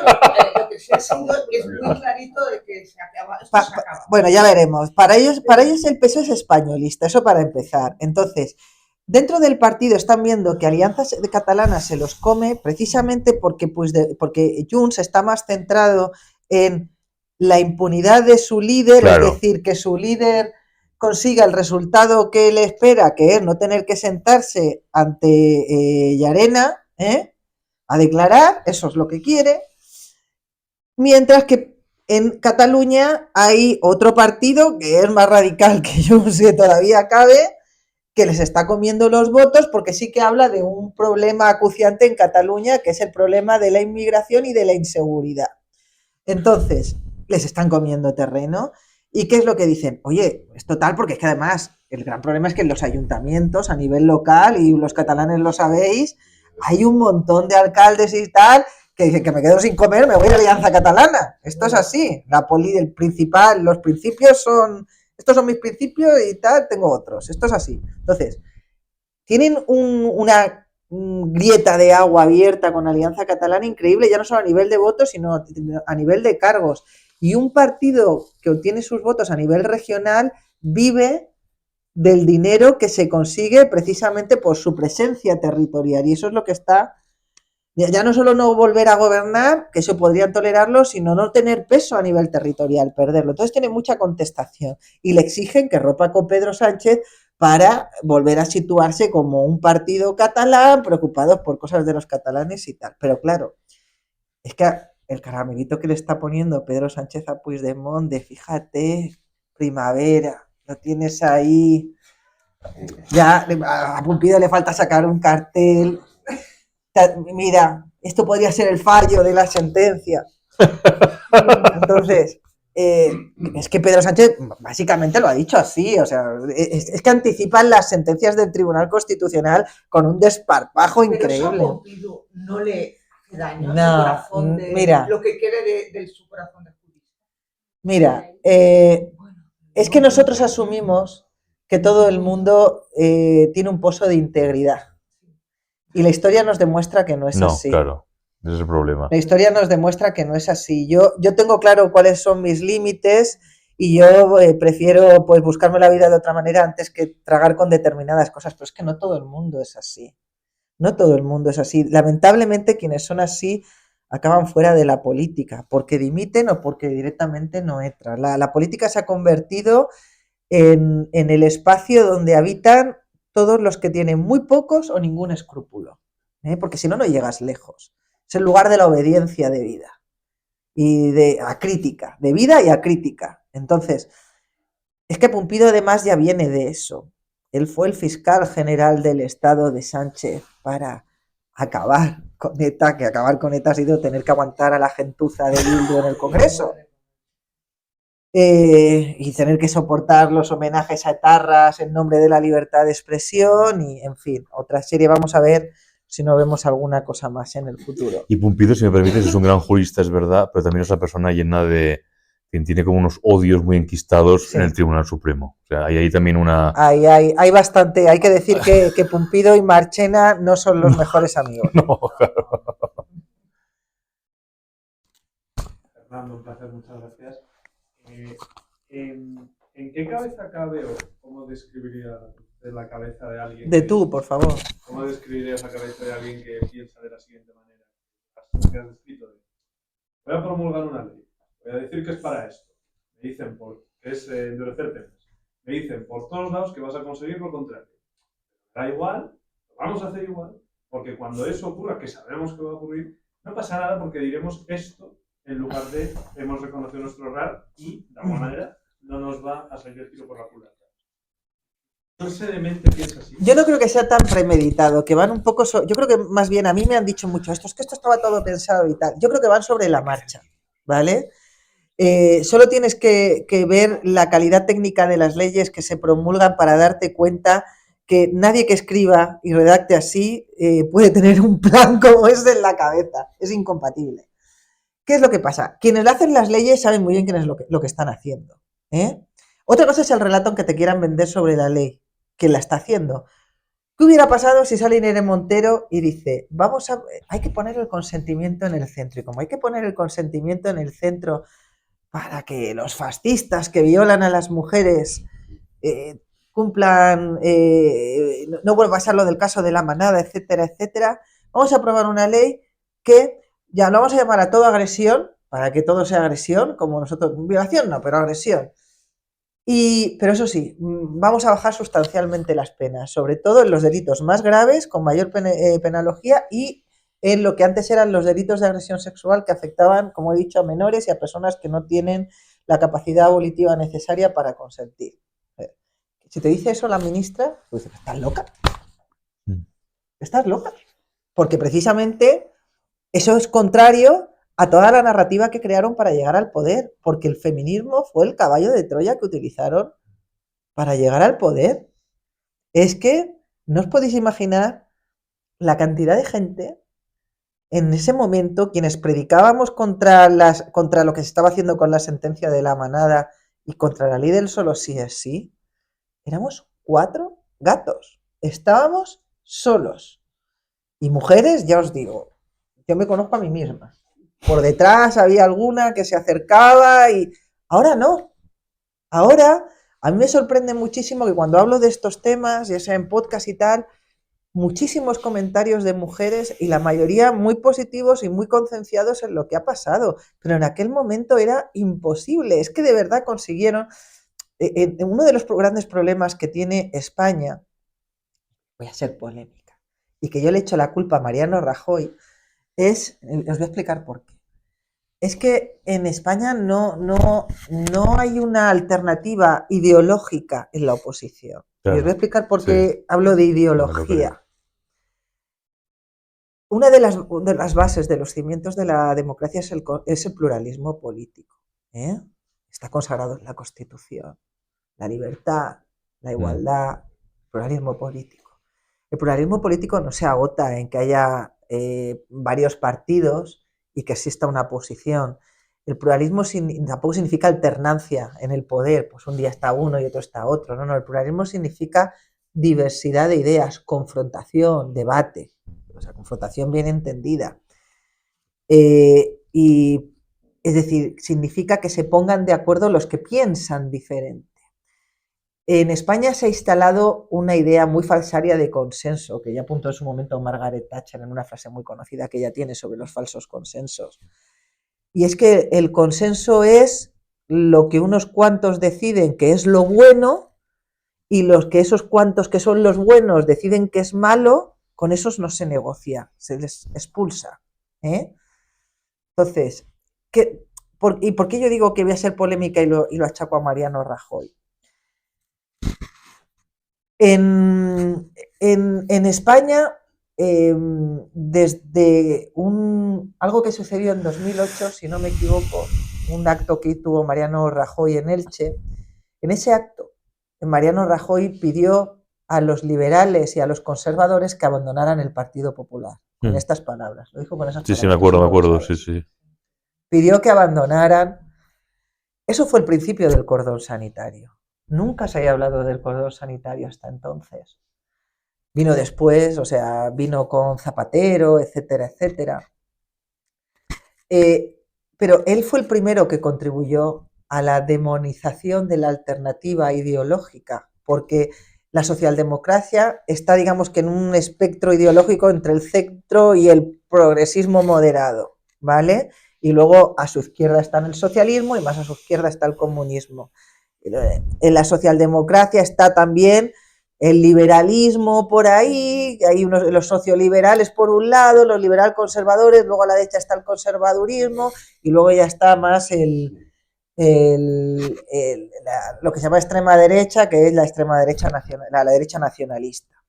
lo que se ha sido es muy clarito de que se acaba, esto se acaba. Bueno, ya veremos. Para ellos el PSOE es españolista, eso para empezar. Entonces, dentro del partido están viendo que Alianza Catalana se los come precisamente porque Junts está más centrado en la impunidad de su líder, Claro. es decir, que su líder consiga el resultado que él espera, que es no tener que sentarse ante Llarena a declarar, eso es lo que quiere, mientras que en Cataluña hay otro partido que es más radical que Junts, que todavía cabe, que les está comiendo los votos porque sí que habla de un problema acuciante en Cataluña, que es el problema de la inmigración y de la inseguridad. Entonces, les están comiendo terreno. ¿Y qué es lo que dicen? Oye, es total, porque es que además el gran problema es que en los ayuntamientos a nivel local, y los catalanes lo sabéis, hay un montón de alcaldes y tal que dicen que me quedo sin comer, me voy a la Alianza Catalana. Esto es así. El principal, los principios son... Estos son mis principios y tal, tengo otros. Esto es así. Entonces, tienen una grieta de agua abierta con Alianza Catalana increíble, ya no solo a nivel de votos, sino a nivel de cargos. Y un partido que obtiene sus votos a nivel regional vive del dinero que se consigue precisamente por su presencia territorial. Y eso es lo que está... Ya no solo no volver a gobernar, que eso podrían tolerarlo, sino no tener peso a nivel territorial, perderlo. Entonces tiene mucha contestación y le exigen que rompa con Pedro Sánchez para volver a situarse como un partido catalán, preocupados por cosas de los catalanes y tal. Pero claro, es que el caramelito que le está poniendo Pedro Sánchez a Puigdemont de fíjate, primavera, lo tienes ahí, ya a Pumpido le falta sacar un cartel. Mira, esto podría ser el fallo de la sentencia. Entonces, es que Pedro Sánchez básicamente lo ha dicho así, o sea, es que anticipan las sentencias del Tribunal Constitucional con un desparpajo increíble. Pero Pompidou no le hace daño No, a su corazón de mira. lo que quede de su corazón de jurista. Mira, es que nosotros asumimos que todo el mundo tiene un pozo de integridad. Y la historia nos demuestra que no es así. No, claro, ese es el problema. La historia nos demuestra que no es así. Yo tengo claro cuáles son mis límites y yo prefiero pues buscarme la vida de otra manera antes que tragar con determinadas cosas, pero es que no todo el mundo es así. No todo el mundo es así. Lamentablemente quienes son así acaban fuera de la política, porque dimiten o porque directamente no entran. La política se ha convertido en el espacio donde habitan todos los que tienen muy pocos o ningún escrúpulo, porque si no, no llegas lejos. Es el lugar de la obediencia de vida y a crítica, de vida y a crítica. Entonces, es que Pumpido además ya viene de eso. Él fue el fiscal general del Estado de Sánchez para acabar con ETA, que acabar con ETA ha sido tener que aguantar a la gentuza de Bildu en el Congreso. Y tener que soportar los homenajes a etarras en nombre de la libertad de expresión y, en fin, otra serie. Vamos a ver si no vemos alguna cosa más en el futuro. Y Pumpido, si me permites, es un gran jurista, es verdad, pero también es una persona llena de... quien tiene como unos odios muy enquistados en el Tribunal Supremo. O sea, hay ahí también una... Hay bastante. Hay que decir que Pumpido y Marchena no son los mejores amigos. No, claro. Fernando, un placer, muchas gracias. ¿En qué cabeza cabe o cómo describiría de la cabeza de alguien? De tú, por favor. ¿Cómo describirías la cabeza de alguien que piensa de la siguiente manera? que has descrito. Voy a promulgar una ley, voy a decir que es para esto. Me dicen que es endurecer penas. Me dicen por todos lados que vas a conseguir lo contrario. Da igual, lo vamos a hacer igual, porque cuando eso ocurra, que sabemos que va a ocurrir, no pasa nada porque diremos esto en lugar de hemos reconocido nuestro error y, de alguna manera, no nos va a salir el tiro por la culata. No sé de mente piensa así. Yo no creo que sea tan premeditado, que van un poco... yo creo que más bien a mí me han dicho mucho esto, es que esto estaba todo pensado y tal. Yo creo que van sobre la marcha, ¿vale? Solo tienes que ver la calidad técnica de las leyes que se promulgan para darte cuenta que nadie que escriba y redacte así puede tener un plan como ese en la cabeza. Es incompatible. ¿Qué es lo que pasa? Quienes hacen las leyes saben muy bien qué es lo que están haciendo, ¿eh? Otra cosa es el relato que te quieran vender sobre la ley, que la está haciendo. ¿Qué hubiera pasado si sale Irene Montero y dice, hay que poner el consentimiento en el centro? Y como hay que poner el consentimiento en el centro para que los fascistas que violan a las mujeres cumplan, no vuelva a ser lo del caso de la manada, etcétera, etcétera, vamos a aprobar una ley que ya no vamos a llamar a toda agresión, para que todo sea agresión, como nosotros, violación no, pero agresión. Pero eso sí, vamos a bajar sustancialmente las penas, sobre todo en los delitos más graves, con mayor penología, y en lo que antes eran los delitos de agresión sexual que afectaban, como he dicho, a menores y a personas que no tienen la capacidad volitiva necesaria para consentir. Si te dice eso la ministra, pues dices, ¿estás loca? ¿Estás loca? Porque precisamente eso es contrario a toda la narrativa que crearon para llegar al poder, porque el feminismo fue el caballo de Troya que utilizaron para llegar al poder. Es que no os podéis imaginar la cantidad de gente en ese momento, quienes predicábamos contra lo que se estaba haciendo con la sentencia de la manada y contra la ley del solo sí es sí, éramos 4 gatos, estábamos solos. Y mujeres, ya os digo, yo me conozco a mí misma. Por detrás había alguna que se acercaba y ahora no. Ahora a mí me sorprende muchísimo que cuando hablo de estos temas, ya sea en podcast y tal, muchísimos comentarios de mujeres y la mayoría muy positivos y muy concienciados en lo que ha pasado, pero en aquel momento era imposible. Es que de verdad consiguieron... uno de los grandes problemas que tiene España, voy a ser polémica, y que yo le echo la culpa a Mariano Rajoy, os voy a explicar por qué. Es que en España no hay una alternativa ideológica en la oposición. Claro, y os voy a explicar por qué hablo de ideología. Una de las bases de los cimientos de la democracia es el pluralismo político, ¿eh? Está consagrado en la Constitución. La libertad, la igualdad, el pluralismo político. El pluralismo político no se agota en que haya varios partidos y que exista una oposición. El pluralismo tampoco significa alternancia en el poder, pues un día está uno y otro está otro. No, el pluralismo significa diversidad de ideas, confrontación, debate, o sea, confrontación bien entendida. Y es decir, significa que se pongan de acuerdo los que piensan diferente. En España se ha instalado una idea muy falsaria de consenso, que ya apuntó en su momento Margaret Thatcher en una frase muy conocida que ella tiene sobre los falsos consensos. Y es que el consenso es lo que unos cuantos deciden que es lo bueno y los que esos cuantos que son los buenos deciden que es malo, con esos no se negocia, se les expulsa, ¿eh? Entonces, ¿y por qué yo digo que voy a ser polémica y lo achaco a Mariano Rajoy? En España, desde algo que sucedió en 2008, si no me equivoco, un acto que tuvo Mariano Rajoy en Elche, en ese acto, Mariano Rajoy pidió a los liberales y a los conservadores que abandonaran el Partido Popular, con estas palabras. Lo dijo con esas palabras. Sí, me acuerdo, sí. Pidió que abandonaran. Eso fue el principio del cordón sanitario. Nunca se había hablado del cordón sanitario hasta entonces. Vino después, o sea, vino con Zapatero, etcétera, etcétera. Pero él fue el primero que contribuyó a la demonización de la alternativa ideológica, porque la socialdemocracia está, digamos que en un espectro ideológico entre el centro y el progresismo moderado, ¿vale? Y luego a su izquierda está el socialismo y más a su izquierda está el comunismo. En la socialdemocracia está también el liberalismo por ahí, hay los socioliberales por un lado, los liberal conservadores, luego a la derecha está el conservadurismo y luego ya está más lo que se llama extrema derecha, que es la extrema derecha la derecha nacionalista.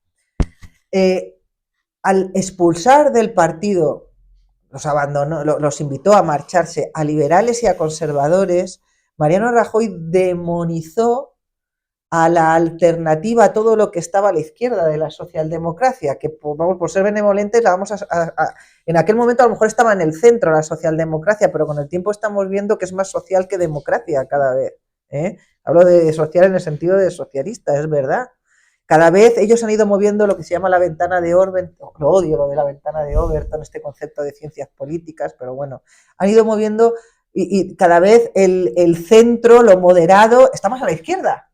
Al expulsar del partido, los abandonó, los invitó a marcharse a liberales y a conservadores, Mariano Rajoy demonizó a la alternativa a todo lo que estaba a la izquierda de la socialdemocracia, que vamos, por ser benevolentes, en aquel momento a lo mejor estaba en el centro la socialdemocracia, pero con el tiempo estamos viendo que es más social que democracia cada vez. Hablo de social en el sentido de socialista, es verdad. Cada vez ellos han ido moviendo lo que se llama la ventana de Overton, lo odio lo de la ventana de Overton, este concepto de ciencias políticas, pero bueno, han ido moviendo y cada vez el centro, lo moderado, está más a la izquierda.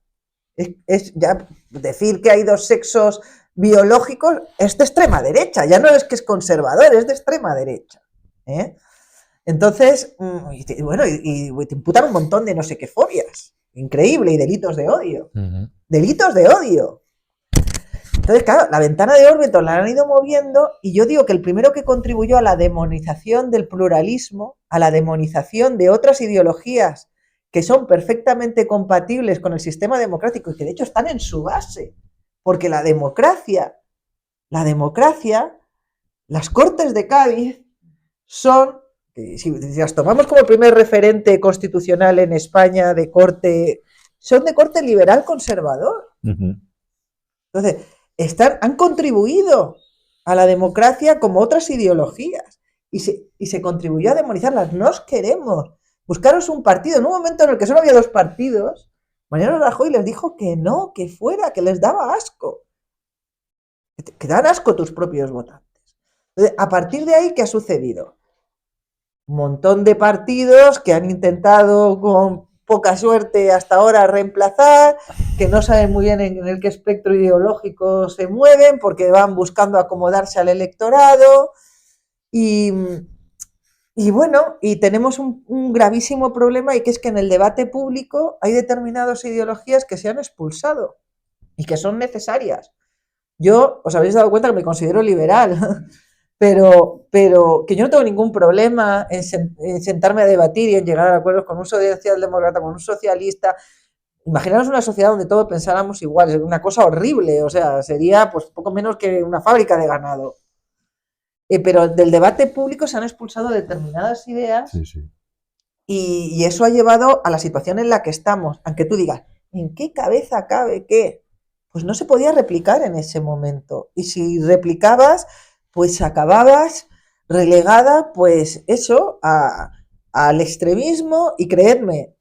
Es ya decir que hay dos sexos biológicos es de extrema derecha, ya no es que es conservador, es de extrema derecha. Entonces, bueno, y te imputan un montón de no sé qué fobias, increíble, y delitos de odio. Delitos de odio. Entonces, claro, la ventana de Overton la han ido moviendo y yo digo que el primero que contribuyó a la demonización del pluralismo, a la demonización de otras ideologías que son perfectamente compatibles con el sistema democrático y que de hecho están en su base, porque la democracia, las Cortes de Cádiz son, si las tomamos como el primer referente constitucional en España de corte, son de corte liberal conservador. Entonces, han contribuido a la democracia como otras ideologías y se contribuyó a demonizarlas. No os queremos. Buscaros un partido. En un momento en el que solo había dos partidos, Mariano Rajoy les dijo que no, que fuera, que les daba asco. Que dan asco tus propios votantes. Entonces, a partir de ahí, ¿qué ha sucedido? Un montón de partidos que han intentado con poca suerte hasta ahora reemplazar, que no saben muy bien en el qué espectro ideológico se mueven porque van buscando acomodarse al electorado y bueno, y tenemos un gravísimo problema y que es que en el debate público hay determinadas ideologías que se han expulsado y que son necesarias. Yo, os habéis dado cuenta que me considero liberal, pero que yo no tengo ningún problema en sentarme a debatir y en llegar a acuerdos con un socialdemócrata, con un socialista. Imaginaros una sociedad donde todos pensáramos igual, es una cosa horrible, o sea, sería pues poco menos que una fábrica de ganado. Pero del debate público se han expulsado determinadas ideas y eso ha llevado a la situación en la que estamos. Aunque tú digas, ¿en qué cabeza cabe qué? Pues no se podía replicar en ese momento. Y si replicabas, pues acababas relegada, pues eso, al extremismo. Y creedme,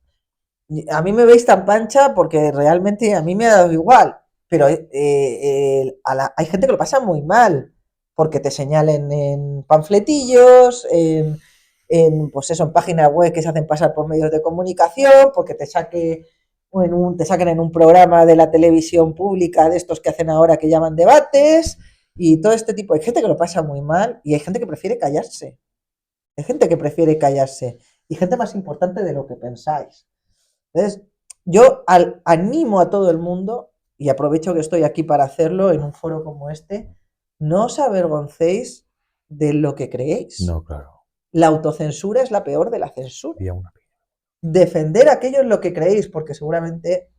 a mí me veis tan pancha porque realmente a mí me ha dado igual. Pero hay gente que lo pasa muy mal porque te señalen en panfletillos, pues eso, en páginas web que se hacen pasar por medios de comunicación, porque te saquen en un programa de la televisión pública de estos que hacen ahora que llaman debates y todo este tipo. Hay gente que lo pasa muy mal y hay gente que prefiere callarse. Hay gente que prefiere callarse y gente más importante de lo que pensáis. Entonces, yo animo a todo el mundo, y aprovecho que estoy aquí para hacerlo en un foro como este, no os avergoncéis de lo que creéis. No, claro. La autocensura es la peor de la censura. Había una pena. Defender aquello en lo que creéis, porque seguramente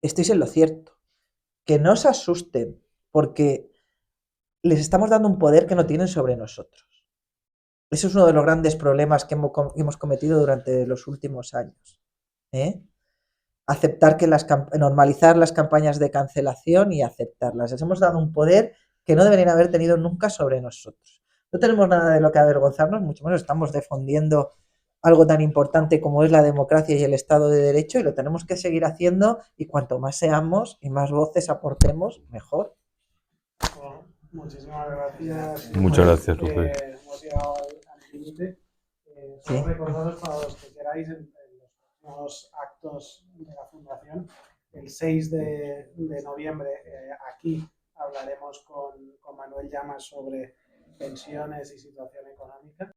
estáis en lo cierto. Que no os asusten, porque les estamos dando un poder que no tienen sobre nosotros. Eso es uno de los grandes problemas que hemos cometido durante los últimos años. Aceptar normalizar las campañas de cancelación y aceptarlas. Les hemos dado un poder que no deberían haber tenido nunca sobre nosotros. No tenemos nada de lo que avergonzarnos, mucho menos estamos defendiendo algo tan importante como es la democracia y el Estado de Derecho y lo tenemos que seguir haciendo y cuanto más seamos y más voces aportemos, mejor. Bueno, muchísimas gracias. Muchas gracias, Lupe. Hemos llegado al límite. Solo recordaros para los que queráis en los próximos actos de la Fundación, el 6 de noviembre aquí hablaremos con Manuel Llamas sobre pensiones y situación económica.